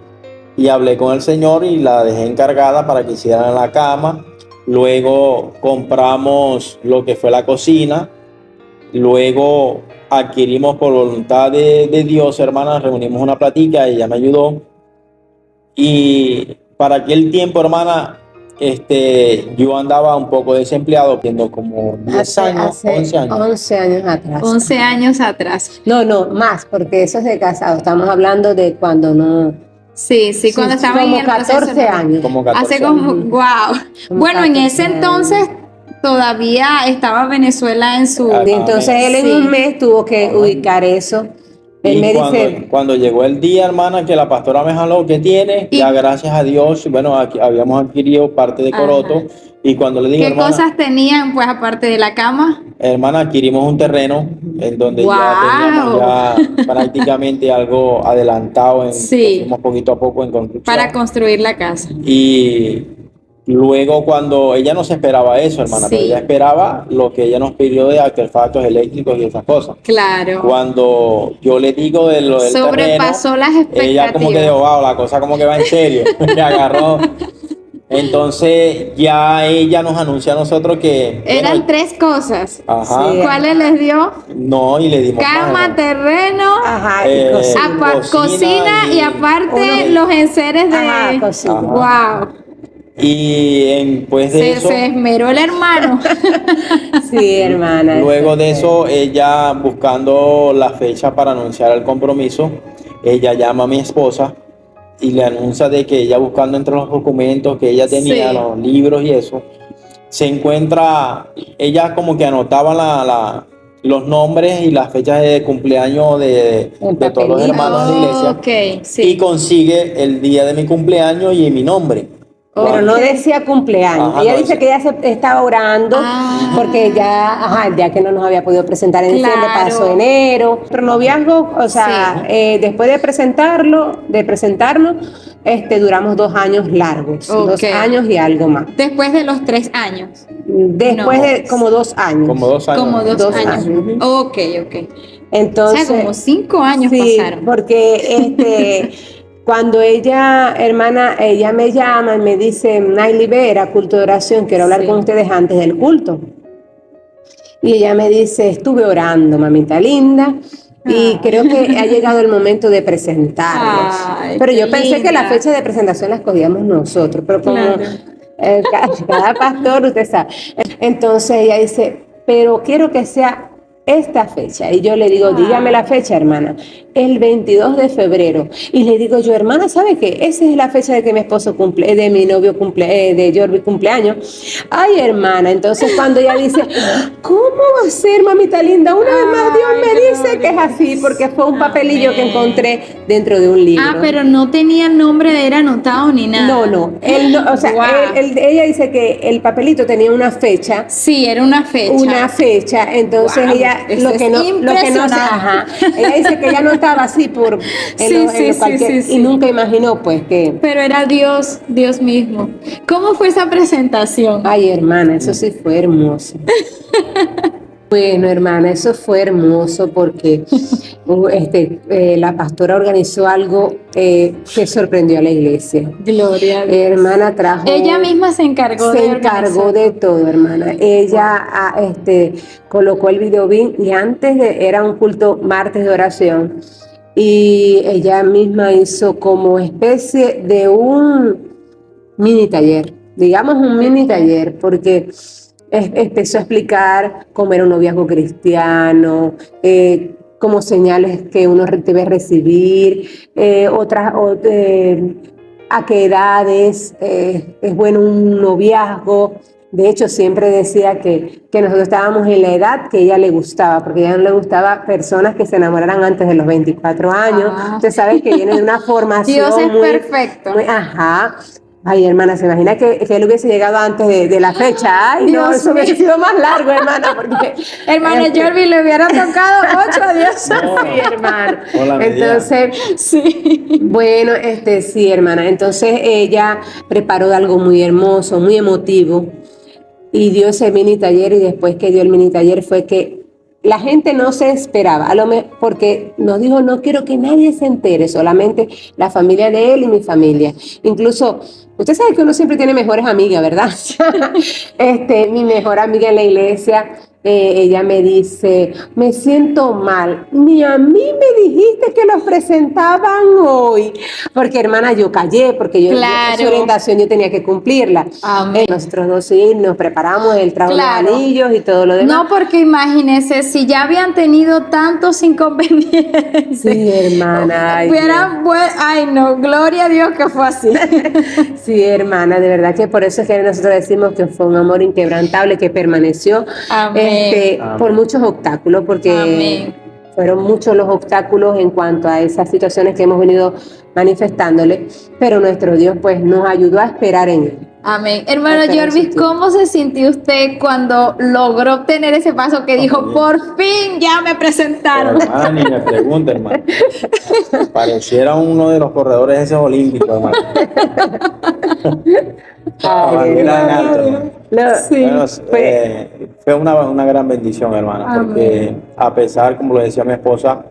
Y hablé con el señor y la dejé encargada para que hicieran la cama. Luego compramos lo que fue la cocina. Luego adquirimos por voluntad de Dios, hermana, reunimos una platica, ella me ayudó. Y para aquel tiempo, hermana, yo andaba un poco desempleado, teniendo como 10 años, 11 años. 11 años atrás. 11 años atrás. No, más, porque eso es de casado. Estamos hablando de cuando no. Sí, cuando estaba en como el proceso, 14 ¿no? años. Como 14 Hace como, años. wow. Como Bueno, en 14 ese años. entonces todavía estaba Venezuela en su... Ah, Y entonces él en Sí. un mes tuvo que Ajá. ubicar eso. Él Y me cuando, dice, cuando llegó el día, hermana, que la pastora me jaló, ¿qué tiene? Y- Ya gracias a Dios, bueno, aquí habíamos adquirido parte de coroto. Ajá. Y cuando le dije, ¿Qué hermana, cosas tenían, pues, aparte de la cama? hermana, adquirimos un terreno en donde ya ¡Guau! teníamos ya prácticamente algo adelantado, que Sí. fuimos poquito a poco en construcción. Para construir la casa. Y luego cuando ella no se esperaba eso, hermana, Sí. pero ella esperaba lo que ella nos pidió de artefactos eléctricos y esas cosas. Claro. Cuando yo le digo de lo del Sobrepasó las terreno, ella como que expectativas. dijo, wow, la cosa como que va en serio. Me agarró. Entonces ya ella nos anuncia a nosotros que... Eran bueno, 3 cosas. ajá. Sí. ¿Cuáles les dio? No, y le dimos más, Cama, hermano. terreno, ajá, y Eh, cocina. cocina y aparte Uno- los enseres de... Ajá, cocina. Ajá. Wow. Y después de eso... Se esmeró el hermano. Sí, hermana. Luego de fue. eso, ella buscando la fecha para anunciar el compromiso, ella llama a mi esposa y le anuncia de que ella buscando entre los documentos que ella tenía, Sí. los libros y eso, se encuentra, ella como que anotaba los nombres y las fechas de cumpleaños de todos los hermanos de la iglesia Ok, y sí. consigue el día de mi cumpleaños y mi nombre. Pero no decía cumpleaños. Ajá, Ella no dice decía. que ella se estaba orando Ah. porque ya que no nos había podido presentar en diciembre, Claro. pasó enero. Nuestro noviazgo, o sea, después de presentarnos, duramos 2 años largos, Ok. 2 años y algo más. Después de los 3 años. Después No. de como 2 años. Como 2 años. Como 2 2 años. años. Ok. Entonces, O sea, como 5 años sí, pasaron. porque cuando ella me llama y me dice, Naily Vera, culto de oración, quiero hablar Sí. con ustedes antes del culto. Y ella me dice, estuve orando, mamita linda, y Ah. creo que ha llegado el momento de presentarlos. Ay, Pero qué yo pensé que la linda. fecha de presentación la escogíamos nosotros, pero como Claro. cada pastor, usted sabe. Entonces ella dice, pero quiero que sea esta fecha. Y yo le digo, dígame la fecha, hermana. El 22 de febrero. Y le digo yo, hermana, ¿sabe qué? Esa es la fecha de que mi esposo cumple, de mi novio de Jordi cumpleaños. Ay, hermana. Entonces cuando ella dice, ¿cómo va a ser, mamita linda? Una vez más Dios Ay, me dice Gloria. que es así, porque fue un papelillo que Amén. encontré dentro de un libro. Ah, pero no tenía el nombre de él anotado ni nada. No. Él no, o sea, Guau. ella dice que el papelito tenía una fecha. Sí, era una fecha. Entonces Guau, ella eso es impresionante. ella dice que ella no estaba así Sí, sí. y nunca imaginó pues que Pero era Dios mismo. ¿Cómo fue esa presentación? ay, hermana, eso sí fue hermoso. Bueno, hermana, eso fue hermoso porque la pastora organizó algo que sorprendió a la iglesia. Gloria a Dios. Hermana trajo. Ella misma se encargó Se de encargó organizar. de todo, hermana. Ella colocó el video bien y era un culto martes de oración. y ella misma hizo como especie de un mini taller, digamos un mini taller, porque empezó a explicar cómo era un noviazgo cristiano, como señales que uno debe recibir, a qué edades es bueno un noviazgo. De hecho, siempre decía que nosotros estábamos en la edad que a ella le gustaba, porque a ella no le gustaba personas que se enamoraran antes de los 24 años. Usted sabe que viene de una formación Dios es muy perfecto. Ajá. Ay, hermana, ¿se imagina que él hubiese llegado antes de la fecha? Ay, Dios no, eso hubiese sido más largo, hermana, porque... Hermana Jorvi, le hubiera tocado 8 a Dios. No, Sí, hermana. hola, Entonces, Sí. bueno, sí, hermana. Entonces ella preparó algo muy hermoso, muy emotivo, y dio ese mini taller, y después que dio el mini taller fue que la gente no se esperaba, porque nos dijo, no quiero que nadie se entere, solamente la familia de él y mi familia. Incluso, usted sabe que uno siempre tiene mejores amigas, ¿verdad? Mi mejor amiga en la iglesia, ella me dice, me siento mal, ni a mí me dijiste que los presentaban hoy, porque hermana, yo callé, porque Claro. su orientación yo tenía que cumplirla. Amén. Nosotros dos sí nos preparamos el trago Claro. de los anillos y todo lo demás. No, porque imagínense, si ya habían tenido tantos inconvenientes. Sí, hermana. Ay, no, gloria a Dios que fue así. Sí, hermana, de verdad que por eso es que nosotros decimos que fue un amor inquebrantable que permaneció Amén. por muchos obstáculos, porque Amén. fueron muchos los obstáculos en cuanto a esas situaciones que hemos venido manifestándole, pero nuestro Dios pues nos ayudó a esperar en él. Amén. Hermano Jorvis, ¿cómo se sintió usted cuando logró obtener ese paso que dijo, por fin ya me presentaron? Hermano, ni me pregunte, hermano. Pareciera uno de los corredores esos olímpicos, hermano. Bandera en alto, hermano. Sí, Bueno, fue una gran bendición, hermana, porque a pesar, como lo decía mi esposa,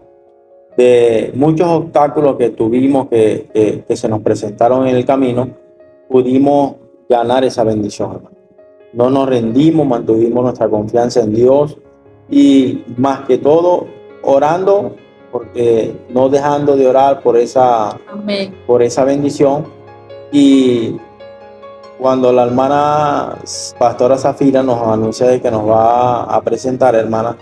de muchos obstáculos que tuvimos que se nos presentaron en el camino, pudimos ganar esa bendición, hermano. No nos rendimos, mantuvimos nuestra confianza en Dios y más que todo orando, porque no dejando de orar por esa bendición. Y cuando la hermana pastora Zafira nos anuncia de que nos va a presentar, hermana,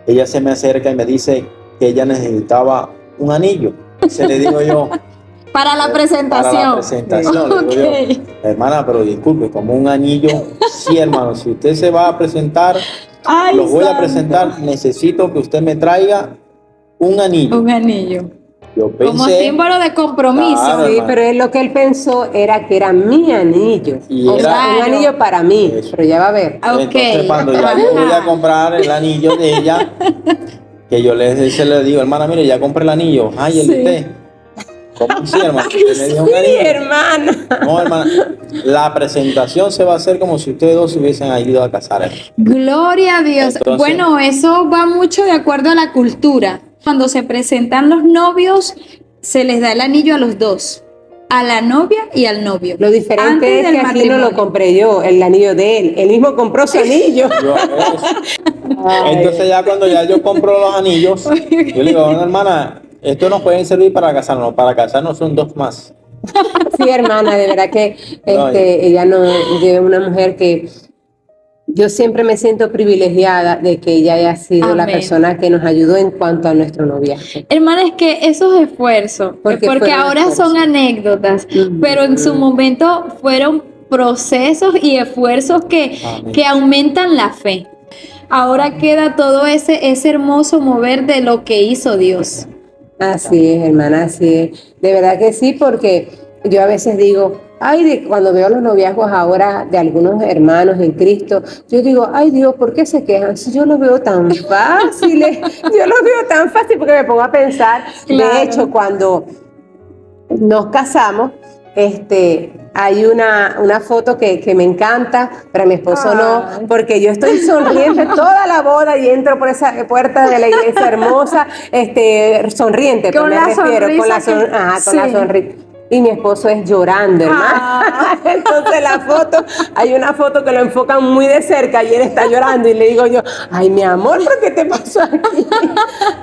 ella se me acerca y me dice que ella necesitaba un anillo. Se le digo yo, para la presentación. Para la presentación, le digo yo, hermana, pero disculpe, como un anillo, sí, hermano, si usted se va a presentar, los voy a presentar, necesito que usted me traiga un anillo. Un anillo. Yo pensé, como símbolo de compromiso. Claro, sí, pero lo que él pensó era que era mi anillo. Y o sea, claro, un anillo para mí, pero ya va a ver. Entonces, cuando ya yo voy a comprar el anillo de ella, que yo le digo, hermana, mire, ya compré el anillo. Ay, el de usted. ¿Cómo así, hermano? ¿Usted me dio un anillo? Hermana. No, hermana, la presentación se va a hacer como si ustedes dos se hubiesen ido a casar. Gloria a Dios. Entonces, bueno, eso va mucho de acuerdo a la cultura. Cuando se presentan los novios, se les da el anillo a los dos, a la novia y al novio. Lo diferente es que aquí no lo compré yo, el anillo de él. Él mismo compró su anillo. Entonces ya cuando ya yo compro los anillos, yo le digo, hermana, esto nos puede servir para casarnos son 2 más. Sí, hermana, de verdad que ella no es una mujer que yo siempre me siento privilegiada de que ella haya sido la persona que nos ayudó en cuanto a nuestro noviazgo. Hermana, es que esos esfuerzos, porque ahora son anécdotas, pero en su momento fueron procesos y esfuerzos que aumentan la fe. Ahora queda todo ese hermoso mover de lo que hizo Dios. Así es, hermana, así es. De verdad que sí, porque yo a veces digo, cuando veo los noviazgos ahora de algunos hermanos en Cristo, yo digo, ay Dios, ¿por qué se quejan? Si yo los veo tan fáciles, porque me pongo a pensar. Claro. De hecho, cuando nos casamos, hay una foto que me encanta, pero a mi esposo no, porque yo estoy sonriente toda la boda y entro por esa puerta de la iglesia hermosa, sonriente, con me la refiero, sonrisa con la sonrisa. y mi esposo es llorando, hermano. Ah. Entonces la foto, hay una foto que lo enfocan muy de cerca y él está llorando y le digo yo, ay, mi amor, ¿pero qué te pasó aquí?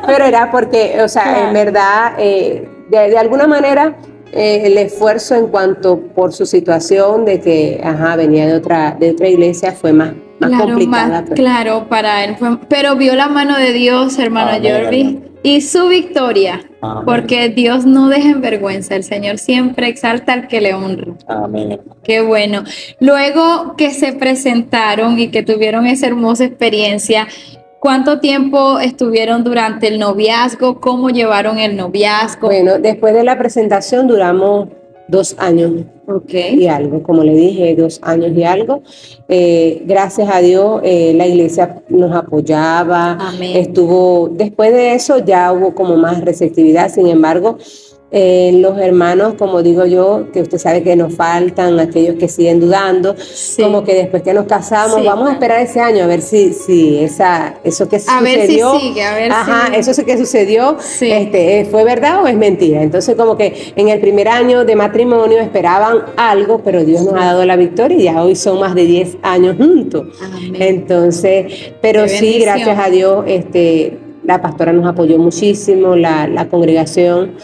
Pero era porque, o sea, Claro. en verdad, de alguna manera, el esfuerzo en cuanto por su situación de que, venía de otra iglesia fue más Claro, complicada. Pues. claro para él pero vio la mano de Dios, hermano Amén, Jordi, hermano. y su victoria, Amén. porque Dios no deja en vergüenza, el Señor siempre exalta al que le honra. Amén, hermano. Qué bueno. Luego que se presentaron y que tuvieron esa hermosa experiencia, ¿cuánto tiempo estuvieron durante el noviazgo? ¿Cómo llevaron el noviazgo? Bueno, después de la presentación duramos 2 años Ok. y algo, como le dije, 2 años y algo. Gracias a Dios, la iglesia nos apoyaba. Amén. Después de eso ya hubo como más receptividad. Sin embargo, los hermanos, como digo yo, que usted sabe que nos faltan, aquellos que siguen dudando, Sí. como que después que nos casamos, Sí, vamos a claro. esperar ese año a ver si eso que A ver si sucedió, sigue, a ver si. eso sí que sucedió, Sí. ¿fue verdad o es mentira? Entonces como que en el primer año de matrimonio esperaban algo, pero Dios nos ha dado la victoria y ya hoy son más de 10 años juntos. Amén. Entonces, pero Qué sí, bendición. gracias a Dios, la pastora nos apoyó muchísimo, la congregación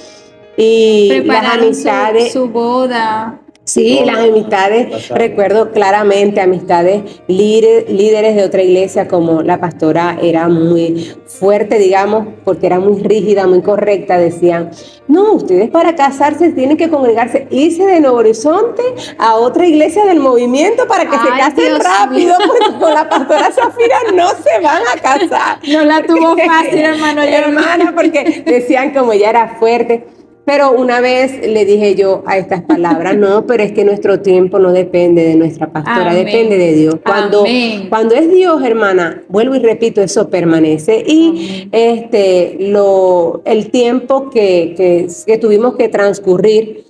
y las Prepararon amistades. su boda. Sí, las amistades, recuerdo claramente amistades líderes de otra iglesia, como la pastora era muy fuerte, digamos, porque era muy rígida, muy correcta. Decían, no, ustedes para casarse tienen que congregarse, irse de Nuevo Horizonte a otra iglesia del movimiento para que se Ay, casen Dios rápido, porque con la pastora Zafira no se van a casar. No la tuvo fácil, hermano. Hermana, porque decían como ella era fuerte. Pero una vez le dije yo a estas palabras, no, pero es que nuestro tiempo no depende de nuestra pastora, Amén. depende de Dios. Amén. Cuando es Dios, hermana, vuelvo y repito, eso permanece. Y el tiempo que tuvimos que transcurrir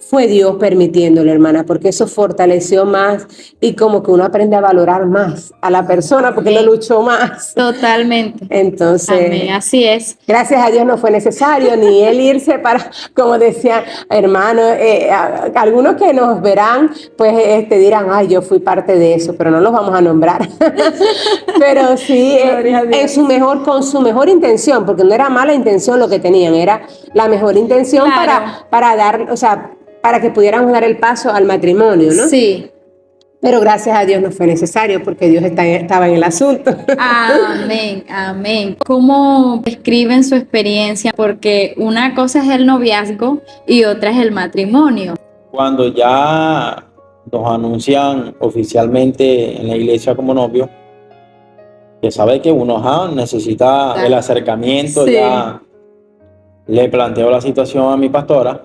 fue Dios permitiéndolo, hermana, porque eso fortaleció más y como que uno aprende a valorar más a la persona porque Amén. lo luchó más. Totalmente. Entonces, Amén, así es. gracias a Dios no fue necesario ni él irse para, como decía hermano, algunos que nos verán, pues dirán, ay, yo fui parte de eso, pero no los vamos a nombrar. Pero sí, con su mejor intención, porque no era mala intención lo que tenían, era la mejor intención Claro. para dar, o sea, para que pudiéramos dar el paso al matrimonio, ¿no? Sí. Pero gracias a Dios no fue necesario porque Dios estaba en el asunto. Amén, amén. ¿Cómo describen su experiencia? Porque una cosa es el noviazgo y otra es el matrimonio. Cuando ya nos anuncian oficialmente en la iglesia como novio, que sabe que uno necesita el acercamiento, Sí. ya le planteo la situación a mi pastora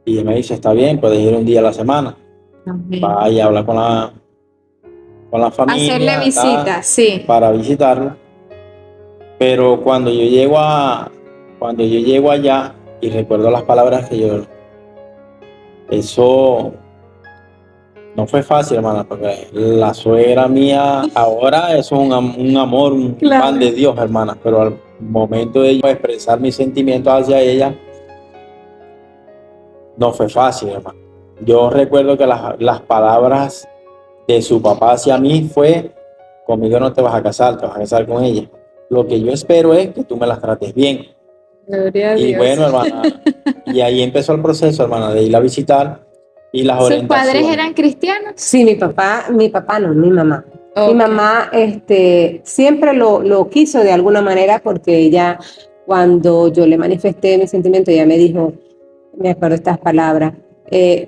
y ella me dice, está bien, puedes ir un día a la semana. Amén. Vaya, habla con la familia. Hacerle visitas, sí. Para visitarlo. Pero cuando yo llego allá y recuerdo las palabras que yo... Eso no fue fácil, hermana, porque la suegra mía ahora es un amor, un Claro. pan de Dios, hermana. Pero al momento de yo expresar mis sentimientos hacia ella, no fue fácil, hermano. Yo recuerdo que las palabras de su papá hacia mí fue, conmigo no te vas a casar, te vas a casar con ella. Lo que yo espero es que tú me las trates bien. Gloria a Y Dios. bueno, hermana, y ahí empezó el proceso, hermana, de ir a visitar y las ¿Sus orientaciones. padres eran cristianos? Sí, mi papá no, mi mamá. Ok. Mi mamá siempre lo quiso de alguna manera porque ella, cuando yo le manifesté mi sentimiento, ella me dijo, me acuerdo estas palabras,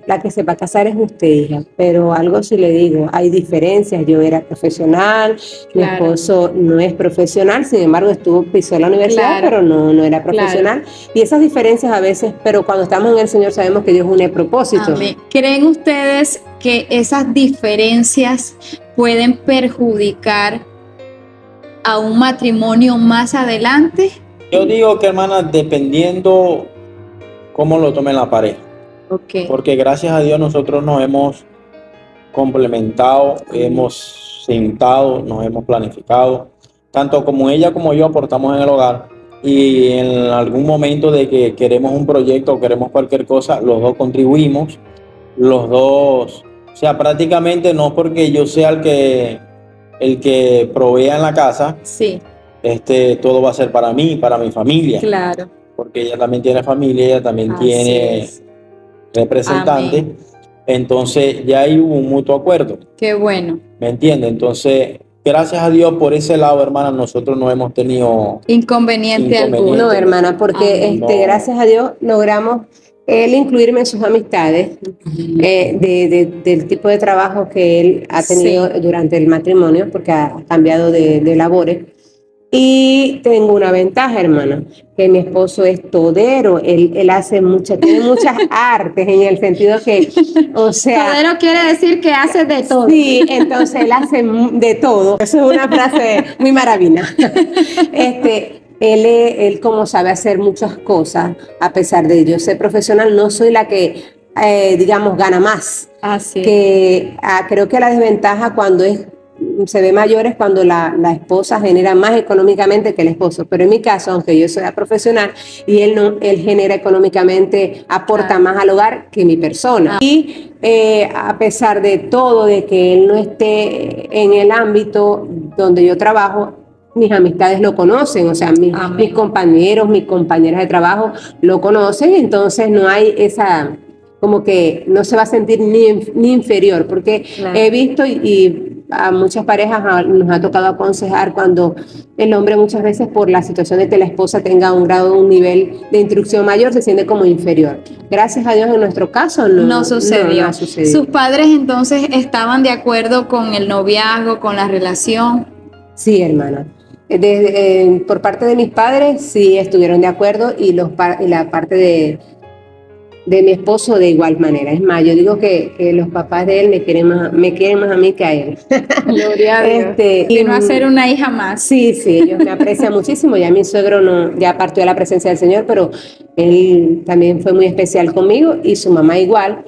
la que se va a casar es usted, hija, pero algo sí le digo, hay diferencias, yo era profesional, mi Claro. esposo no es profesional, sin embargo pisó la universidad, Claro. pero no era profesional, y esas diferencias a veces, pero cuando estamos en el Señor sabemos que Dios une propósitos. Amén. ¿Creen ustedes que esas diferencias pueden perjudicar a un matrimonio más adelante? Yo digo que, hermana, dependiendo cómo lo tome la pareja. Ok. Porque gracias a Dios nosotros nos hemos complementado, hemos sentado, nos hemos planificado. Tanto como ella como yo aportamos en el hogar. y en algún momento de que queremos un proyecto o queremos cualquier cosa, los dos contribuimos, los dos, o sea, prácticamente no porque yo sea el que provea en la casa, Sí, todo va a ser para mí, para mi familia, claro. porque ella también tiene familia, ella también Así tiene es. representante, Amén. entonces ya hay un mutuo acuerdo, Qué bueno. ¿me entiendes? Entonces, gracias a Dios por ese lado, hermana, nosotros no hemos tenido Inconveniente alguno. No, hermana, porque Amén. No. gracias a Dios logramos él incluirme en sus amistades del tipo de trabajo que él ha tenido Sí. durante el matrimonio, porque ha cambiado de labores. Y tengo una ventaja, hermana, que mi esposo es todero, él hace tiene muchas artes en el sentido que, o sea... Todero quiere decir que hace de todo. Sí, entonces él hace de todo. Eso es una frase muy maravilla. Él como sabe hacer muchas cosas, a pesar de yo ser profesional, no soy la que, digamos, gana más. Así. Creo que la desventaja cuando se ve mayor es cuando la esposa genera más económicamente que el esposo. Pero en mi caso, aunque yo sea profesional y él genera económicamente, aporta más al hogar que mi persona. Y a pesar de todo, de que él no esté en el ámbito donde yo trabajo, mis amistades lo conocen, o sea, mis compañeros, mis compañeras de trabajo lo conocen, entonces no hay esa, como que no se va a sentir ni inferior, porque he visto y a muchas parejas nos ha tocado aconsejar cuando el hombre muchas veces por la situación de que la esposa tenga un grado, un nivel de instrucción mayor, se siente como inferior. Gracias a Dios en nuestro caso no sucedió. No ha sucedido. ¿Sus padres entonces estaban de acuerdo con el noviazgo, con la relación? Sí, hermana. Por parte de mis padres sí estuvieron de acuerdo y la parte de mi esposo de igual manera. Es más, yo digo que los papás de él me quieren más a mí que a él. Gloria a Dios. Vino a ser una hija más. Sí, ellos me aprecian muchísimo. Ya mi suegro ya partió a la presencia del Señor, pero él también fue muy especial conmigo y su mamá igual.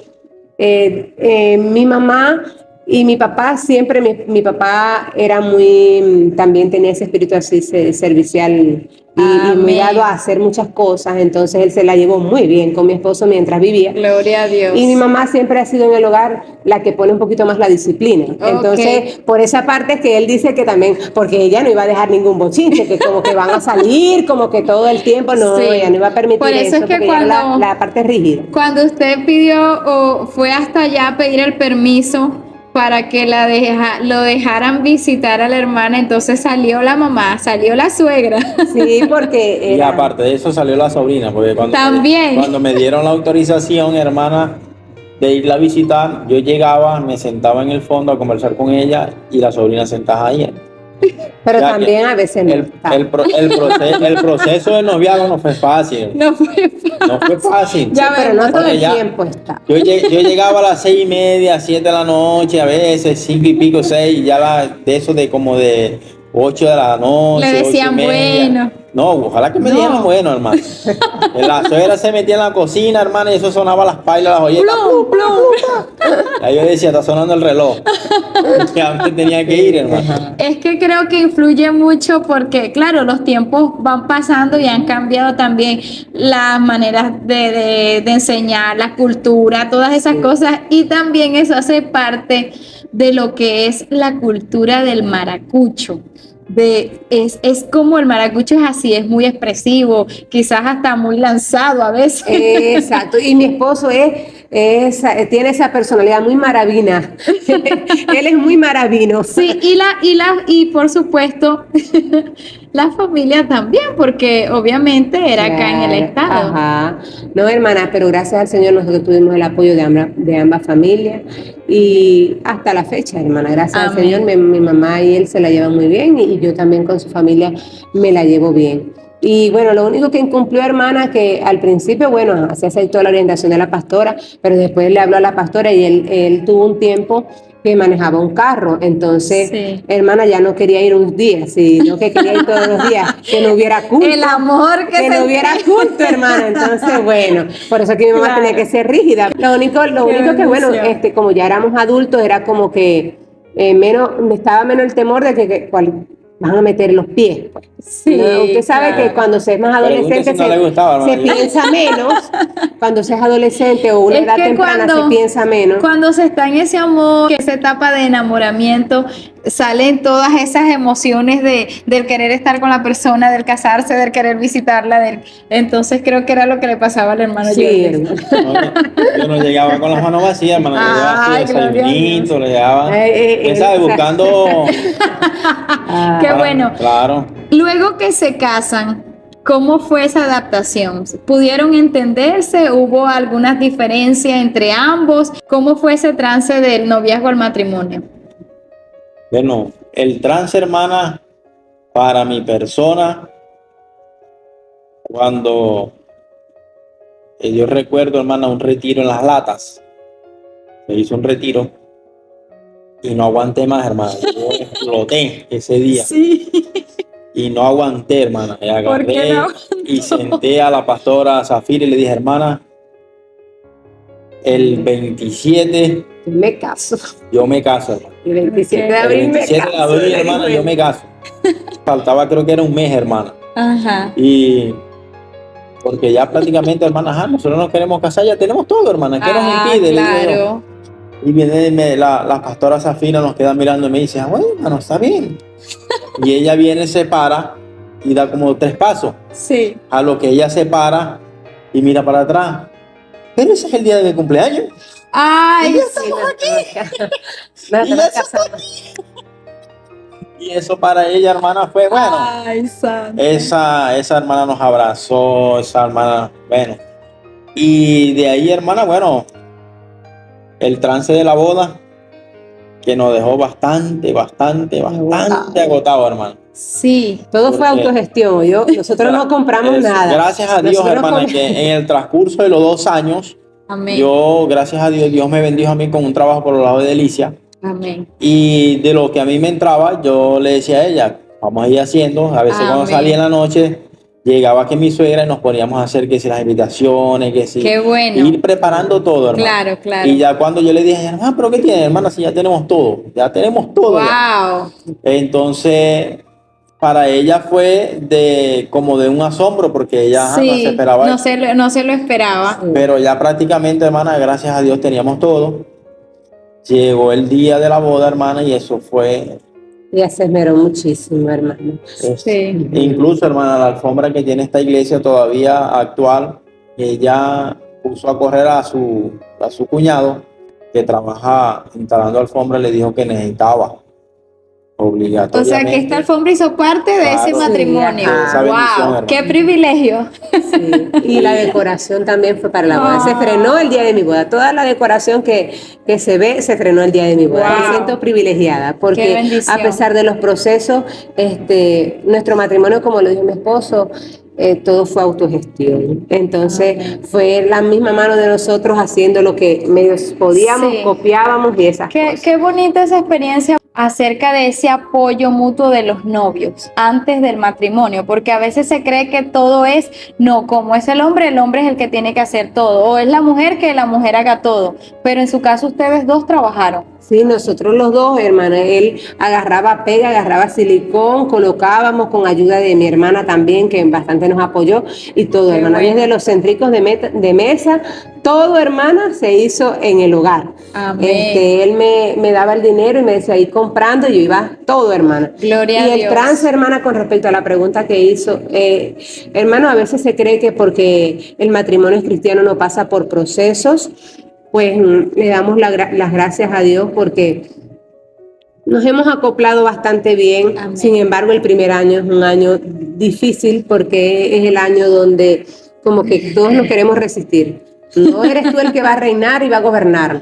Mi mamá y mi papá siempre, mi papá era también tenía ese espíritu así servicial y muy dado a hacer muchas cosas, entonces él se la llevó muy bien con mi esposo mientras vivía. Gloria a Dios. Y mi mamá siempre ha sido en el hogar la que pone un poquito más la disciplina. Entonces, por esa parte es que él dice que también, porque ella no iba a dejar ningún bochinche, que como que van a salir, como que todo el tiempo, no, ella no iba a permitir por eso. Es que porque cuando la parte rígida. Cuando usted pidió o fue hasta allá a pedir el permiso para que lo dejaran visitar a la hermana, entonces salió la mamá, salió la suegra. Sí, porque y aparte de eso salió la sobrina, porque cuando me dieron la autorización, hermana, de irla a visitar, yo llegaba, me sentaba en el fondo a conversar con ella y la sobrina sentada ahí. Pero ya también a veces no. El proceso de noviazgo no fue fácil. No fue fácil. Ya, pero no todo el tiempo está. Yo llegaba a las 6:30, 7 de la noche, a veces 5 y pico, 6, ya de eso de como de 8 de la noche. Le decían bueno. No, ojalá que me dijeran bueno, hermano. La suegra se metía en la cocina, hermano, y eso sonaba las pailas, las olletas. ¡Plum, plum! Ya yo decía, está sonando el reloj. Ya me tenía que ir, hermano. Es que creo que influye mucho porque, claro, los tiempos van pasando y han cambiado también las maneras de enseñar, la cultura, todas esas cosas. Y también eso hace parte de lo que es la cultura del maracucho. Es como el maracucho es así, es muy expresivo, quizás hasta muy lanzado a veces. Exacto, y mi esposo tiene esa personalidad muy maravina. Él es muy maravino. Sí, y por supuesto la familia también, porque obviamente era acá en el estado. Ajá. No, hermana, pero gracias al Señor nosotros tuvimos el apoyo de ambas familias y hasta la fecha, hermana, gracias al Señor, mi mamá y él se la llevan muy bien y yo también con su familia me la llevo bien. Y bueno, lo único que incumplió, hermana, que al principio, bueno, se aceptó la orientación de la pastora, pero después le habló a la pastora y él tuvo un tiempo que manejaba un carro, entonces, hermana, ya no quería ir unos días, sino que quería ir todos los días, que no hubiera culto. El amor que no hubiera culto, hermana, entonces, bueno, por eso que mi mamá tenía que ser rígida. Lo único que, bueno, como ya éramos adultos, era como que me estaba menos el temor de que van a meter los pies. Pues. Sí, ¿No? Usted sabe claro. que cuando se es más Pregunte adolescente si no le gustaba, se hermana. piensa menos, cuando se es adolescente o una Es edad que temprana se piensa menos. cuando se está en ese amor, que esa etapa de enamoramiento, salen todas esas emociones del querer estar con la persona, del casarse, del querer visitarla. Entonces creo que era lo que le pasaba al hermano Sí, Jordi. hermano. Yo no llegaba con las manos vacías, hermano. Yo llevaba su Ay, gloria a desayunito, le llevaba. Eh, ¿Sabes? o sea, Buscando. Qué para- bueno. Claro. Luego que se casan, ¿cómo fue esa adaptación? ¿Pudieron entenderse? ¿Hubo algunas diferencias entre ambos? ¿Cómo fue ese trance del noviazgo al matrimonio? Bueno, el trance, hermana, para mi persona, cuando yo recuerdo, hermana, un retiro en Las Latas. Se hizo un retiro y no aguanté más, hermana. Yo exploté ese día Sí. y no aguanté, hermana. Y ¿Por qué no agarré y senté a la pastora Zafira y le dije, hermana, el 27 me caso. yo me caso, hermana. El 27 de Ok. El abril me 27 de caso. abril, le hermana, digo yo me caso. Faltaba, creo que era un mes, hermana. Ajá. Y porque ya prácticamente, hermana, nosotros nos queremos casar, ya tenemos todo, hermana. ¿Qué nos impide? Le digo yo. Claro. Y viene la pastora Zafina, nos queda mirando y me dice, bueno, hermano, está bien. Y ella viene, se para y da como 3 pasos. Sí. A lo que ella se para y mira para atrás. Pero ese es el día de mi cumpleaños. Ay, Sí, nos Y estamos eso casando. Y eso para ella, hermana, fue bueno. ay, santo. Esa hermana nos abrazó, esa hermana, bueno. Y de ahí, hermana, bueno, el trance de la boda que nos dejó bastante agotado, hermano. Sí. Todo fue Porque- autogestión. Nosotros no compramos Eso, nada. Gracias a Dios, Nosotros hermana, que en el transcurso de los 2 años, Amén. gracias a Dios, Dios me bendijo a mí con un trabajo por el lado de Delicia. Amén. Y de lo que a mí me entraba, yo le decía a ella, vamos a ir haciendo. A veces cuando Amén. salía en la noche, llegaba aquí mi suegra y nos poníamos a hacer que si las invitaciones, que si Qué bueno. ir preparando todo, hermano. Claro, claro. Y ya cuando yo le dije, hermano, pero ¿qué tiene, hermana? Si ya tenemos todo, ya. Wow. Entonces, para ella fue como de un asombro, porque ella no se Sí, esperaba no eso. no se lo esperaba. Pero ya prácticamente, hermana, gracias a Dios teníamos todo. Llegó el día de la boda, hermana, y eso fue. Ella se esmeró muchísimo, hermano. Sí. Incluso, hermana, la alfombra que tiene esta iglesia todavía actual, ella puso a correr a su cuñado, que trabaja instalando alfombra, le dijo que necesitaba O obligatoriamente. sea que esta alfombra hizo parte de Claro, ese sí, matrimonio. ajá. Esa bendición, Wow, hermano. qué privilegio. Sí. Y la decoración también fue para la boda. Se frenó el día de mi boda. Toda la decoración que se ve se frenó el día de mi boda. Wow. Me siento privilegiada Qué porque bendición. a pesar de los procesos, nuestro matrimonio, como lo dijo mi esposo, todo fue autogestión. Entonces fue la misma mano de nosotros haciendo lo que medios podíamos, Sí. copiábamos y esas cosas. Qué bonita esa experiencia acerca de ese apoyo mutuo de los novios antes del matrimonio, porque a veces se cree que todo es, no, como es el hombre es el que tiene que hacer todo, o es la mujer que la mujer haga todo, pero en su caso ustedes dos trabajaron. Sí, nosotros los dos, hermana, él agarraba pega, agarraba silicón, colocábamos con ayuda de mi hermana también, que bastante nos apoyó, y todo, Qué hermana, bueno. desde los centricos de mesa, todo, hermana, se hizo en el hogar. Amén. Él me daba el dinero y me decía, ir comprando, y yo iba todo, hermana. Gloria y a el Dios. trance, hermana, con respecto a la pregunta que hizo, hermano, a veces se cree que porque el matrimonio cristiano no pasa por procesos, pues le damos las gracias a Dios porque nos hemos acoplado bastante bien. Amén. Sin embargo, el primer año es un año difícil porque es el año donde como que todos nos queremos resistir. No eres tú el que va a reinar y va a gobernar.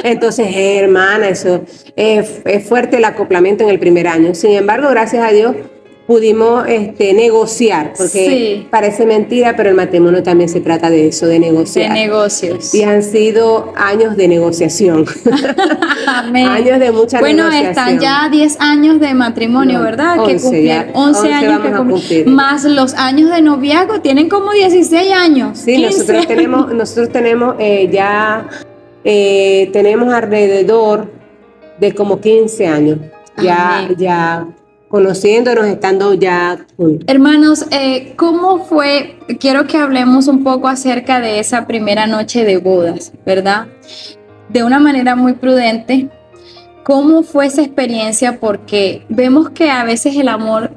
Entonces, hermana, eso es fuerte el acoplamiento en el primer año. Sin embargo, gracias a Dios pudimos negociar, porque Sí. parece mentira, pero el matrimonio también se trata de eso, de De negociar. negocios. Y han sido años de negociación. Amén. Años de mucha bueno, negociación. están ya 10 años de matrimonio, No, ¿verdad? 11 que cumplir ya. 11 11 años vamos que a cumplir. cumplir. Más los años de noviazgo, tienen como 16 años. Sí, 15. nosotros tenemos tenemos alrededor de como 15 años. Amén. Ya conociéndonos, estando ya juntos. Hermanos, ¿cómo fue? Quiero que hablemos un poco acerca de esa primera noche de bodas, ¿verdad? De una manera muy prudente. ¿Cómo fue esa experiencia? Porque vemos que a veces el amor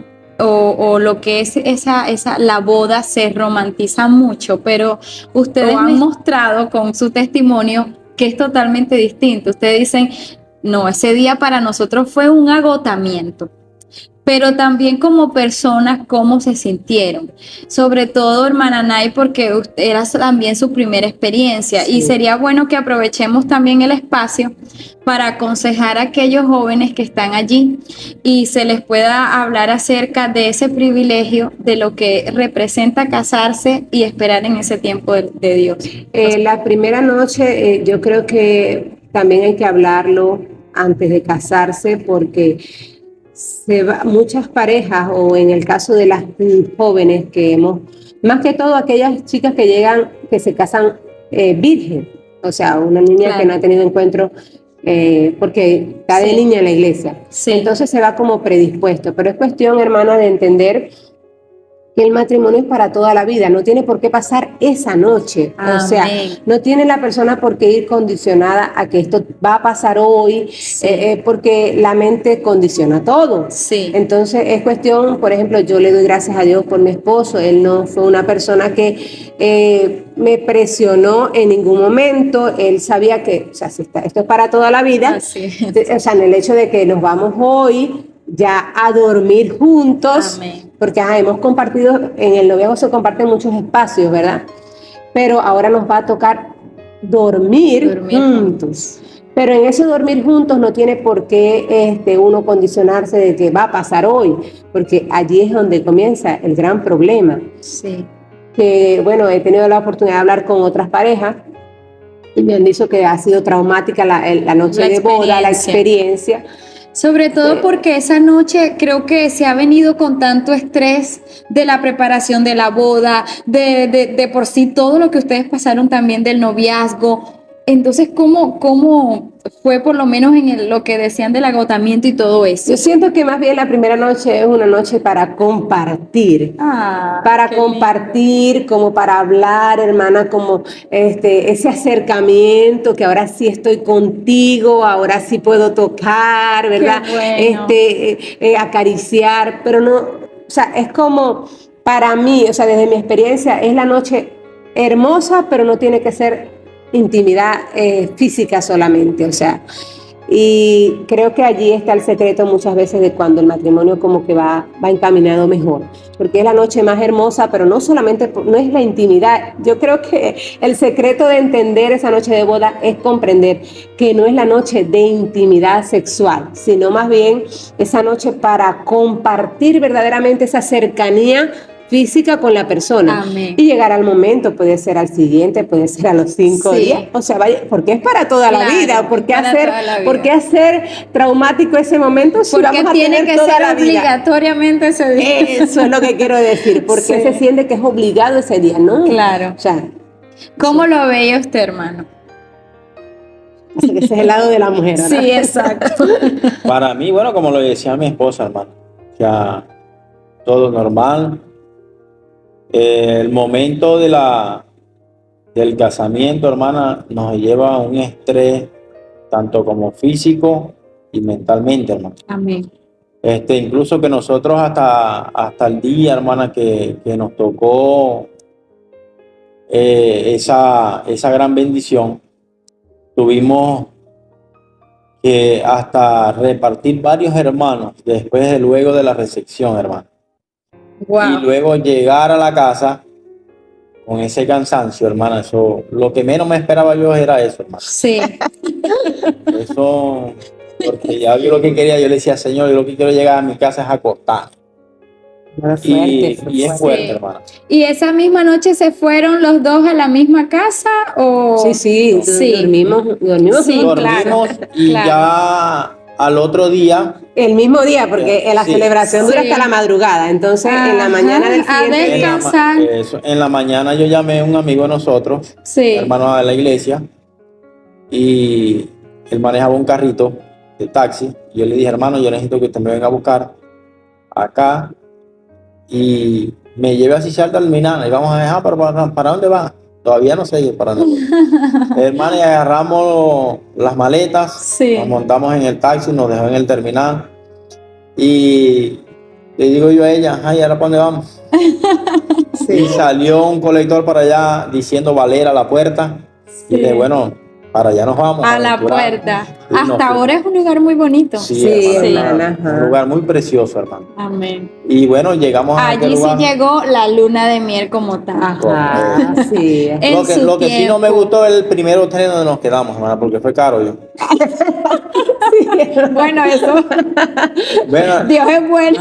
o lo que es la boda se romantiza mucho, pero ustedes han mostrado con su testimonio que es totalmente distinto. Ustedes dicen, no, ese día para nosotros fue un agotamiento. Pero también como personas, cómo se sintieron. Sobre todo, hermana Nay, porque era también su primera experiencia. Sí. Y sería bueno que aprovechemos también el espacio para aconsejar a aquellos jóvenes que están allí y se les pueda hablar acerca de ese privilegio, de lo que representa casarse y esperar en ese tiempo de Dios. La primera noche, yo creo que también hay que hablarlo antes de casarse, porque muchas parejas, o en el caso de las jóvenes que más que todo aquellas chicas que llegan, que se casan virgen, o sea, una niña Claro. que no ha tenido encuentro, porque está de Sí. niña en la iglesia. Sí. Entonces se va como predispuesto, pero es cuestión, hermana, de entender que el matrimonio es para toda la vida, no tiene por qué pasar esa noche. Amén. O sea, no tiene la persona por qué ir condicionada a que esto va a pasar hoy, Sí. porque la mente condiciona todo. Sí. Entonces es cuestión, por ejemplo, yo le doy gracias a Dios por mi esposo. Él no fue una persona que me presionó en ningún momento. Él sabía que, o sea, si esto es para toda la vida. Así es. O sea, en el hecho de que nos vamos hoy ya a dormir juntos. Amén. Porque hemos compartido, en el noviazgo se comparten muchos espacios, ¿verdad? Pero ahora nos va a tocar dormir juntos. Pero en ese dormir juntos no tiene por qué uno condicionarse de que va a pasar hoy, porque allí es donde comienza el gran problema. Sí. Que, bueno, he tenido la oportunidad de hablar con otras parejas y me han dicho que ha sido traumática la noche de boda, la experiencia. Sobre todo porque esa noche creo que se ha venido con tanto estrés de la preparación de la boda, de por sí todo lo que ustedes pasaron también del noviazgo. Entonces, ¿cómo fue por lo menos en lo que decían del agotamiento y todo eso? Yo siento que más bien la primera noche es una noche para compartir. Para compartir, lindo. Como para hablar, hermana, como ese acercamiento, que ahora sí estoy contigo, ahora sí puedo tocar, ¿verdad? Bueno. Acariciar, pero no, o sea, es como para mí, o sea, desde mi experiencia, es la noche hermosa, pero no tiene que ser intimidad física solamente, o sea, y creo que allí está el secreto muchas veces de cuando el matrimonio como que va encaminado mejor, porque es la noche más hermosa, pero no solamente, no es la intimidad. Yo creo que el secreto de entender esa noche de boda es comprender que no es la noche de intimidad sexual, sino más bien esa noche para compartir verdaderamente esa cercanía física con la persona. Amén. Y llegar al momento, puede ser al siguiente, puede ser a los 5 días, o sea, vaya, porque es para toda la vida. ¿Por qué hacer traumático ese momento si porque vamos a tiene tener que toda ser la vida? Obligatoriamente ese día. Eso es lo que quiero decir, porque Sí. se siente que es obligado ese día, ¿no? Claro. O sea, ¿Cómo lo veía usted, hermano? ese es el lado de la mujer, ¿verdad? Sí, exacto. Para mí, bueno, como lo decía mi esposa, hermano, o sea, todo normal. El momento del casamiento, hermana, nos lleva a un estrés tanto como físico y mentalmente, hermano. Amén. Incluso que nosotros hasta el día, hermana, que nos tocó esa gran bendición, tuvimos que hasta repartir varios hermanos luego de la recepción, hermano. Wow. Y luego llegar a la casa con ese cansancio, hermana, eso, lo que menos me esperaba yo era eso, hermano. Sí. Eso, porque ya yo lo que quería, yo le decía, Señor, yo lo que quiero llegar a mi casa es acostar. Y es fuerte, Sí. hermana. ¿Y esa misma noche se fueron los dos a la misma casa o...? Sí, dormimos Sí, juntos. Dormimos y claro. ya al otro día. El mismo día, porque la Sí. celebración dura Sí. hasta la madrugada, entonces en la mañana del a siguiente día. descansar. En la mañana yo llamé a un amigo de nosotros, Sí. hermano de la iglesia, y él manejaba un carrito de taxi. Y yo le dije, hermano, yo necesito que usted me venga a buscar acá y me llevé así al terminal y vamos a dejar, pero ¿para dónde va? Todavía no sé para dónde voy. Hermano, y agarramos las maletas, Sí. nos montamos en el taxi, nos dejó en el terminal y le digo yo a ella, ay, ¿ahora para dónde vamos? Y salió un colector para allá diciendo Valera a la puerta. Y dije, bueno, para allá nos vamos. A la aventurar. puerta. Y nos Hasta fuimos. ahora es un lugar muy bonito. Sí, hermana, un lugar muy precioso, hermano. Amén. Y bueno, llegamos a aquel Allí sí lugar. llegó la luna de miel como tal. Ajá, sí. En Lo que sí no me tiempo. gustó es el primer hotel donde nos quedamos, hermana, porque fue caro yo. Bueno, eso. Bueno, Dios es bueno.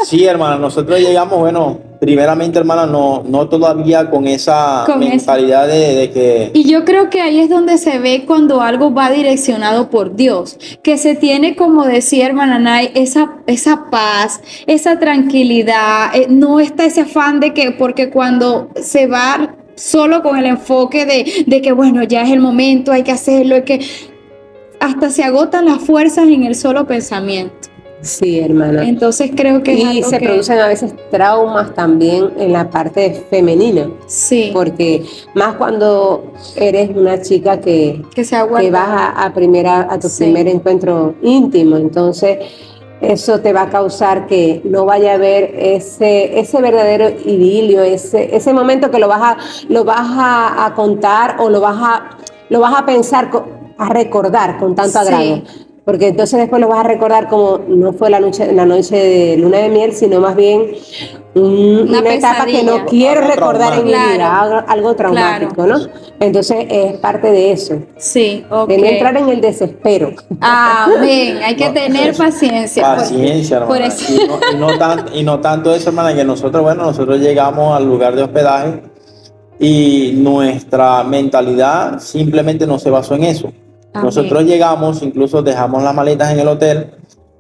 sí, hermana, nosotros llegamos, bueno, primeramente, hermana, no todavía con esa Con mentalidad de que Y yo creo que ahí es donde se ve cuando algo va direccionado por Dios, que se tiene, como decía hermana Nay, esa paz, esa tranquilidad, no está ese afán de que, porque cuando se va solo con el enfoque de que, bueno, ya es el momento, hay que hacerlo, hay que, hasta se agotan las fuerzas en el solo pensamiento. Sí, hermana. Entonces creo que es Y algo se que, producen a veces traumas también en la parte femenina, sí, porque más cuando eres una chica que que se aguanta. vas a tu Sí. primer encuentro íntimo, entonces eso te va a causar que no vaya a haber ese verdadero idilio, ese momento que lo vas a contar o lo vas a pensar, a recordar con tanto Sí. agrado. Porque entonces después lo vas a recordar como no fue la noche de luna de miel, sino más bien una etapa que pesadilla. no quiero Algo recordar en mi traumático. vida, algo traumático, ¿no? Entonces es parte de eso, Sí, ok. de no entrar en el desespero. Amén. Hay que No, tener paciencia. paciencia, Por hermana. eso. Y no tanto eso, hermana, que nosotros llegamos al lugar de hospedaje y nuestra mentalidad simplemente no se basó en eso. Amén. Nosotros llegamos, incluso dejamos las maletas en el hotel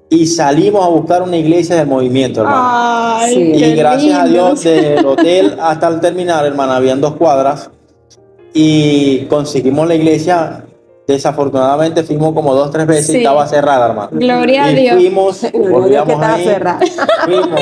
y salimos a buscar una iglesia del movimiento, hermano. Ay, Sí. qué Y gracias a lindo. Dios, del hotel hasta el terminal, hermana, habían 2 cuadras y conseguimos la iglesia. Desafortunadamente fuimos como 2 o 3 veces Sí. y estaba cerrada, hermano. Gloria a Y Dios. fuimos, Gloria a Dios que volvíamos estaba ahí, cerrada.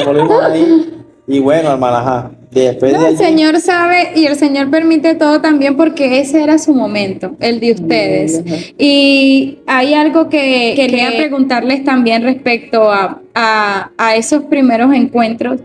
volvimos ahí. Y bueno, hermana, ajá, después No, de el allí, Señor sabe y el Señor permite todo también porque ese era su momento, el de ustedes. Ajá. Y hay algo que quería preguntarles también respecto a esos primeros encuentros.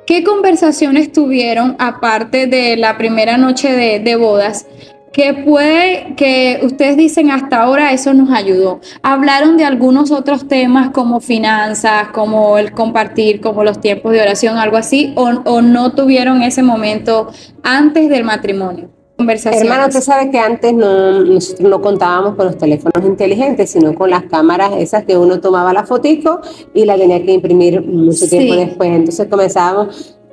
¿Qué conversaciones tuvieron aparte de la primera noche de bodas? Que ustedes dicen hasta ahora eso nos ayudó. Hablaron de algunos otros temas como finanzas, como el compartir, como los tiempos de oración, algo así, o no tuvieron ese momento antes del matrimonio. Conversaciones. Hermano, usted sabe que antes nosotros no contábamos con los teléfonos inteligentes, sino con las cámaras esas que uno tomaba la fotico y la tenía que imprimir mucho tiempo Sí. después. Entonces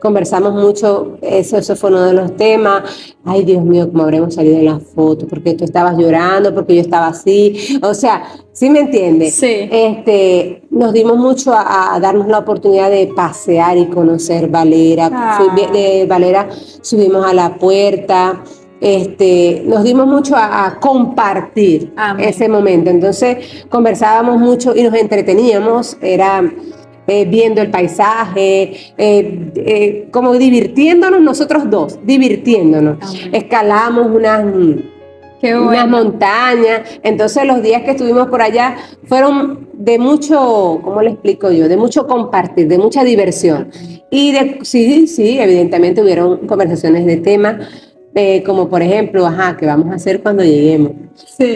conversamos mucho, eso fue uno de los temas. Ay, Dios mío, cómo habremos salido en las fotos, porque tú estabas llorando, porque yo estaba así. O sea, ¿sí me entiendes? Sí. Nos dimos mucho a darnos la oportunidad de pasear y conocer Valera. De Valera subimos a la puerta. Nos dimos mucho a compartir Amén. ese momento. Entonces conversábamos mucho y nos entreteníamos, era viendo el paisaje, como divirtiéndonos nosotros dos, divirtiéndonos. Amén. Escalamos Qué unas bueno. montañas. Entonces los días que estuvimos por allá fueron de mucho, ¿cómo le explico yo? De mucho compartir, de mucha diversión. Y sí, evidentemente hubieron conversaciones de temas. Como por ejemplo, ¿qué vamos a hacer cuando lleguemos? Sí.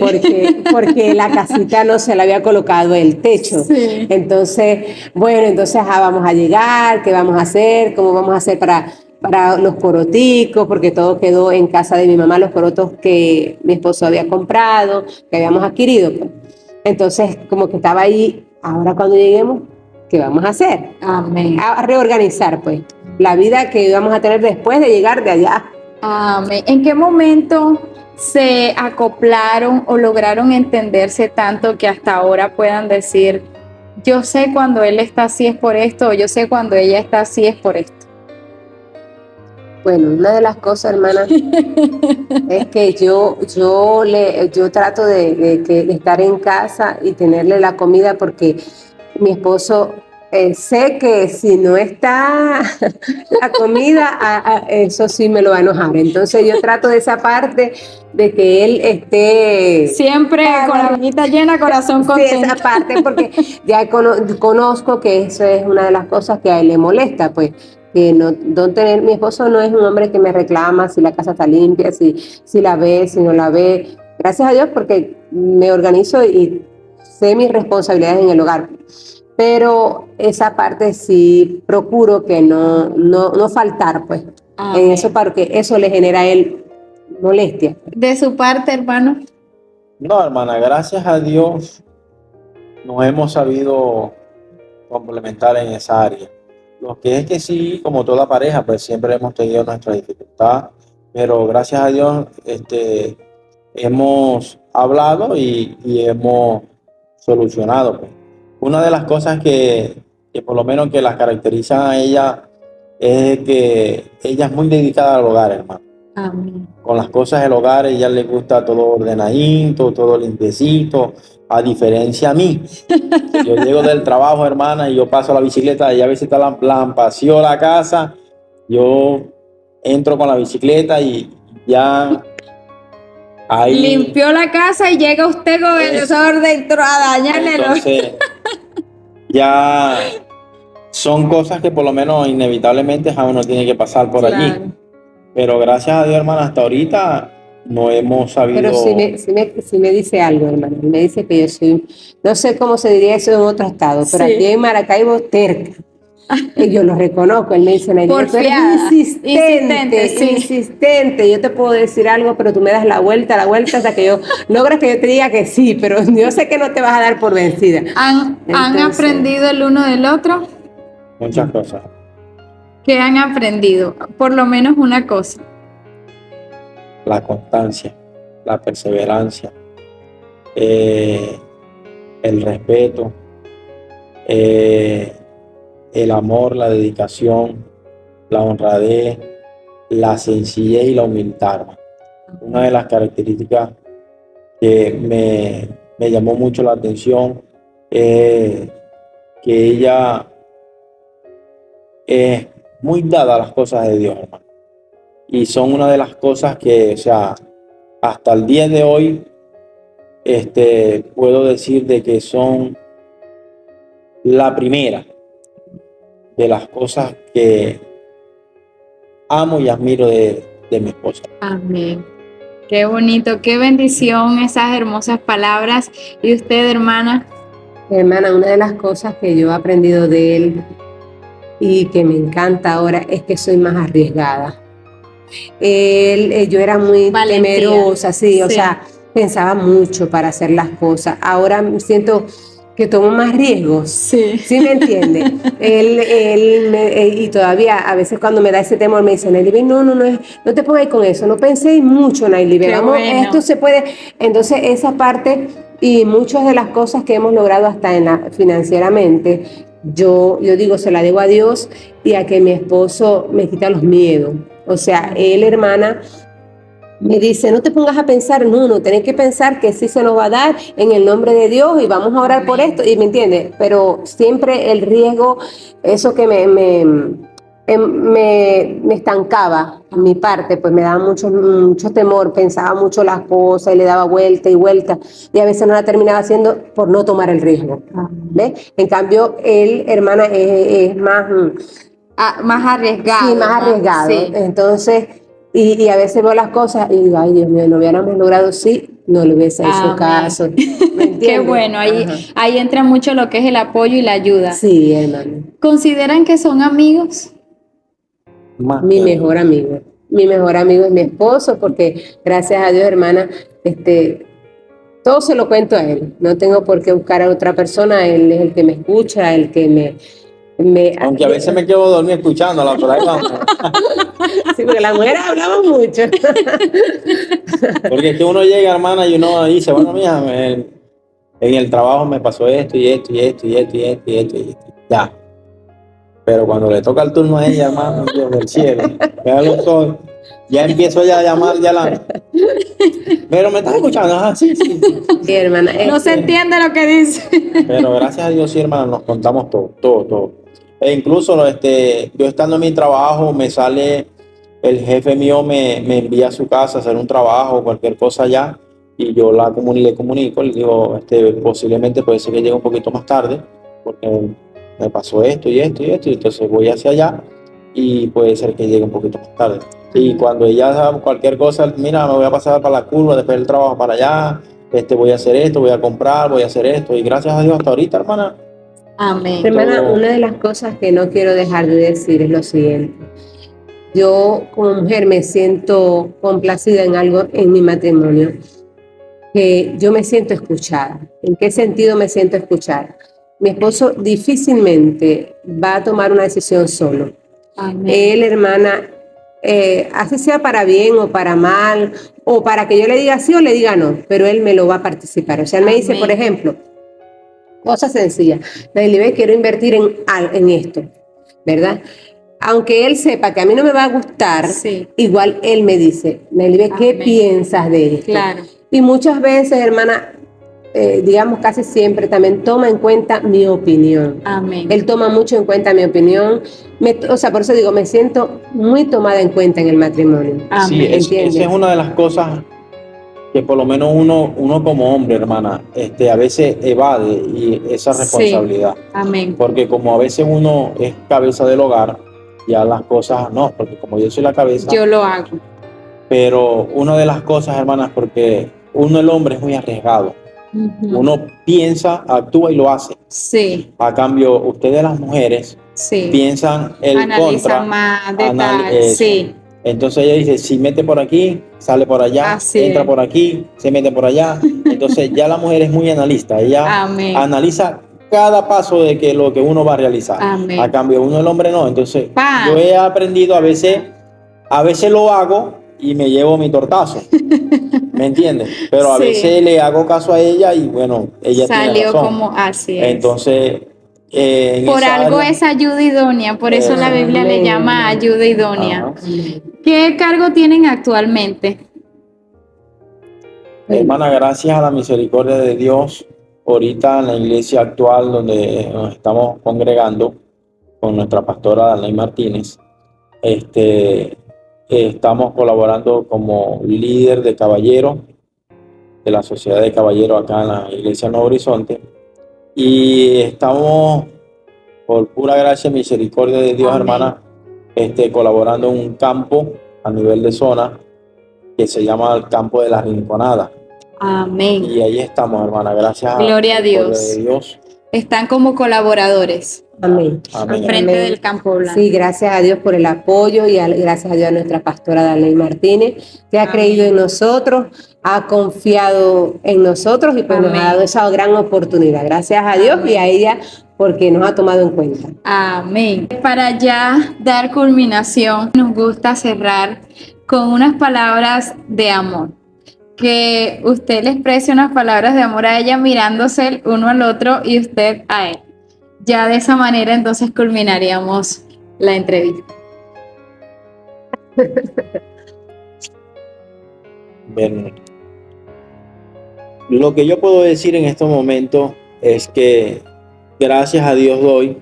Porque la casita no se le había colocado el techo. Sí. Entonces, vamos a llegar, ¿qué vamos a hacer? ¿Cómo vamos a hacer para los coroticos? Porque todo quedó en casa de mi mamá, los corotos que mi esposo había comprado, que habíamos adquirido. Pues. Entonces, como que estaba ahí, ahora cuando lleguemos, ¿qué vamos a hacer? Amén. A reorganizar, pues, la vida que íbamos a tener después de llegar de allá. Amén. ¿En qué momento se acoplaron o lograron entenderse tanto que hasta ahora puedan decir, yo sé cuando él está así es por esto, o yo sé cuando ella está así es por esto? Bueno, una de las cosas, hermana, es que yo trato de estar en casa y tenerle la comida porque mi esposo sé que si no está la comida, eso sí me lo va a enojar. Entonces yo trato de esa parte de que él esté Siempre con la boquita llena, corazón sí, contento. esa parte, porque ya conozco que eso es una de las cosas que a él le molesta, pues que no tener, mi esposo no es un hombre que me reclama si la casa está limpia, si la ve, si no la ve. Gracias a Dios porque me organizo y sé mis responsabilidades en el hogar. Pero esa parte sí procuro que no faltar, pues, en eso, porque eso le genera a él molestia. De su parte, hermano. No, hermana, gracias a Dios nos hemos sabido complementar en esa área. Lo que es que sí, como toda pareja, pues siempre hemos tenido nuestra dificultad, pero gracias a Dios hemos hablado y hemos solucionado, pues. Una de las cosas que por lo menos que las caracterizan a ella es que ella es muy dedicada al hogar, hermano. Amén. Con las cosas del hogar, a ella le gusta todo ordenadito, todo limpiecito, a diferencia a mí. Yo llego del trabajo, hermana, y yo paso la bicicleta, y a veces está paseó la casa, yo entro con la bicicleta y ya ahí... Limpió la casa y llega usted con el desorden a dañarle. Entonces, ya son cosas que por lo menos inevitablemente a uno tiene que pasar por allí. Pero gracias a Dios, hermana, hasta ahorita no hemos sabido... Pero si me dice algo, hermano, me dice que yo soy, no sé cómo se diría eso en otro estado, pero aquí en Maracaibo, terca. Y yo lo reconozco, él me dice, porfiada, insistente. Yo te puedo decir algo, pero tú me das la vuelta hasta que yo logras que yo te diga que sí, pero yo sé que no te vas a dar por vencida. ¿Han aprendido el uno del otro? Muchas cosas. ¿Qué han aprendido? Por lo menos una cosa. La constancia, la perseverancia, el respeto, el amor, la dedicación, la honradez, la sencillez y la humildad. Una de las características que me llamó mucho la atención es que ella es muy dada a las cosas de Dios, hermano. Y son una de las cosas que, o sea, hasta el día de hoy, puedo decir de que son la primera de las cosas que amo y admiro de mi esposa. Amén. Qué bonito, qué bendición esas hermosas palabras. ¿Y usted, hermana? Hermana, una de las cosas que yo he aprendido de él y que me encanta ahora es que soy más arriesgada. Yo era muy temerosa, sí, o sea, pensaba mucho para hacer las cosas. Ahora siento que tomo más riesgos. ¿Sí me entiende? Y todavía a veces cuando me da ese temor me dice, Nailibé, no te pongas con eso, no penséis mucho, Nailibé, vamos, bueno. Esto se puede. Entonces esa parte y muchas de las cosas que hemos logrado hasta financieramente, yo digo, se la debo a Dios y a que mi esposo me quita los miedos. O sea, él, hermana, me dice, no te pongas a pensar, no, tenés que pensar que sí se nos va a dar en el nombre de Dios y vamos a orar por esto, y me entiende, pero siempre el riesgo, eso que me estancaba a mi parte, pues me daba mucho temor, pensaba mucho las cosas y le daba vuelta y vuelta, y a veces no la terminaba haciendo por no tomar el riesgo. ¿Ves? En cambio, él, hermana, es más arriesgado. Sí, más arriesgado. Sí. Entonces, y a veces veo las cosas y digo, ay, Dios mío, no hubiéramos logrado, sí, no le hubiese hecho caso. Qué bueno, ahí entra mucho lo que es el apoyo y la ayuda. Sí, hermano. ¿Consideran que son amigos? Mi mejor amigo es mi esposo, porque gracias a Dios, hermana, todo se lo cuento a él. No tengo por qué buscar a otra persona, él es el que me escucha, el que me aunque a veces me quedo dormido escuchándola, por ahí vamos. Sí, porque las mujeres hablamos mucho. Porque es que uno llega, hermana, y uno dice, bueno, mira, en el trabajo me pasó esto y esto y esto y esto y esto y esto y esto. Ya. Pero cuando le toca el turno a ella, hermano, Dios del cielo, ya empiezo ya a llamar, Pero me estás escuchando, ajá, sí, sí. Sí, hermana. No se entiende lo que dice. Pero gracias a Dios, sí, hermano, nos contamos todo, todo, todo. E incluso yo estando en mi trabajo, me sale, el jefe mío me envía a su casa a hacer un trabajo, cualquier cosa allá, y yo le comunico, le digo, posiblemente puede ser que llegue un poquito más tarde, porque me pasó esto y esto y esto, y entonces voy hacia allá, y puede ser que llegue un poquito más tarde. Y cuando ella sabe cualquier cosa, mira, me voy a pasar para la curva, después del trabajo para allá, voy a hacer esto, voy a comprar, voy a hacer esto, y gracias a Dios hasta ahorita, hermana. Amén. Hermana, una de las cosas que no quiero dejar de decir es lo siguiente. Yo como mujer me siento complacida en algo en mi matrimonio, que yo me siento escuchada. ¿En qué sentido me siento escuchada? Mi esposo difícilmente va a tomar una decisión solo. Amén. Él, hermana, así sea para bien o para mal, o para que yo le diga sí o le diga no, pero él me lo va a participar. O sea, él me dice, por ejemplo, cosa sencilla, Nailibé, quiero invertir en esto, ¿verdad? Aunque él sepa que a mí no me va a gustar, Sí. igual él me dice, Nailibé, ¿qué Amén. piensas de esto? Claro. Y muchas veces, hermana, digamos casi siempre, también toma en cuenta mi opinión. Amén. Él toma mucho en cuenta mi opinión. O sea, por eso digo, me siento muy tomada en cuenta en el matrimonio. Sí, Amén. esa es una de las cosas que por lo menos uno como hombre, hermana, a veces evade y esa responsabilidad. Sí. Amén. Porque como a veces uno es cabeza del hogar, ya las cosas no, porque como yo soy la cabeza, Yo lo hago. pero una de las cosas, hermanas, porque uno, el hombre, es muy arriesgado. Ujú. Uno piensa, actúa y lo hace. Sí. A cambio, ustedes las mujeres Sí. piensan el Analiza contra. más detalle. Eso. Sí. Entonces ella dice, si mete por aquí, sale por allá, Así entra es. por aquí, se mete por allá. Entonces ya la mujer es muy analista. Ella Amén. analiza cada paso de que lo que uno va a realizar. Amén. A cambio, uno, el hombre, no. Entonces Pa. yo he aprendido a veces lo hago y me llevo mi tortazo. ¿Me entiendes? Pero a Sí. veces le hago caso a ella y bueno, ella tiene Salió razón. como así es. Entonces, en Por esa algo área, es ayuda idónea, por eso la Biblia le Amén. llama ayuda idónea. ajá. ¿Qué cargo tienen actualmente? Hermana, gracias a la misericordia de Dios, ahorita en la iglesia actual donde nos estamos congregando con nuestra pastora Danley Martínez, estamos colaborando como líder de caballeros de la Sociedad de Caballeros acá en la iglesia Nuevo Horizonte, y estamos, por pura gracia y misericordia de Dios, Amén. hermana, colaborando en un campo a nivel de zona que se llama el Campo de la Rinconada. Amén. Y ahí estamos, hermana, gracias Gloria a la misericordia Dios. de Dios. Están como colaboradores Amén. al Amén. frente Amén. del Campo Blanco. Sí, gracias a Dios por el apoyo y gracias a Dios a nuestra pastora Danley Martínez, que ha Amén. creído en nosotros, ha confiado en nosotros y pues nos Amén. ha dado esa gran oportunidad. Gracias a Dios Amén. y a ella porque nos ha tomado en cuenta. Amén. Para ya dar culminación, nos gusta cerrar con unas palabras de amor. Que usted le exprese unas palabras de amor a ella mirándose el uno al otro y usted a él. Ya de esa manera entonces culminaríamos la entrevista. Bueno, lo que yo puedo decir en estos momentos es que gracias a Dios doy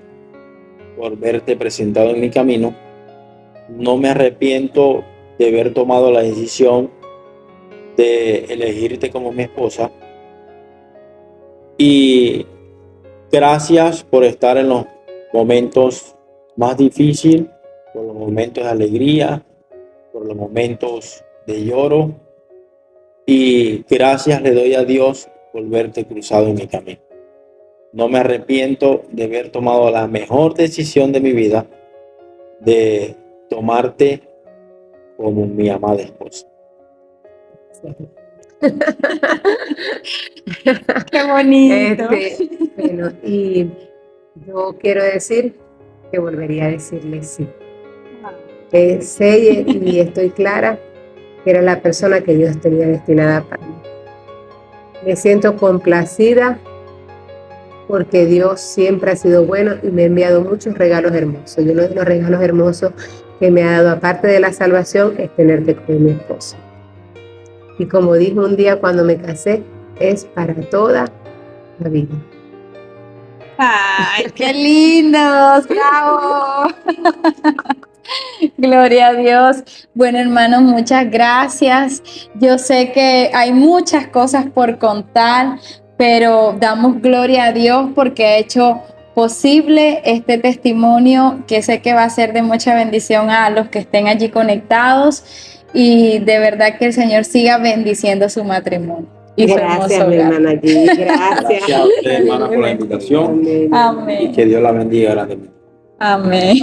por verte presentado en mi camino. No me arrepiento de haber tomado la decisión de elegirte como mi esposa. Y gracias por estar en los momentos más difíciles, por los momentos de alegría, por los momentos de lloro. Y gracias le doy a Dios por verte cruzado en mi camino. No me arrepiento de haber tomado la mejor decisión de mi vida, de tomarte como mi amada esposa. Qué bonito. Bueno, y yo quiero decir que volvería a decirle sí. Sé y estoy clara que era la persona que Dios tenía destinada para mí. Me siento complacida porque Dios siempre ha sido bueno y me ha enviado muchos regalos hermosos. Y uno de los regalos hermosos que me ha dado, aparte de la salvación, es tenerte como mi esposo. Y como dijo un día cuando me casé, es para toda la vida. ¡Ay, qué lindos! ¡Bravo! Gloria a Dios. Bueno, hermanos, muchas gracias. Yo sé que hay muchas cosas por contar, pero damos gloria a Dios porque ha hecho posible este testimonio que sé que va a ser de mucha bendición a los que estén allí conectados y de verdad que el Señor siga bendiciendo su matrimonio y su Gracias, hermoso mi hogar. hermana G. Gracias. Gracias a usted, hermana, por la invitación Amén. y Amén. que Dios la bendiga grandemente. Amén.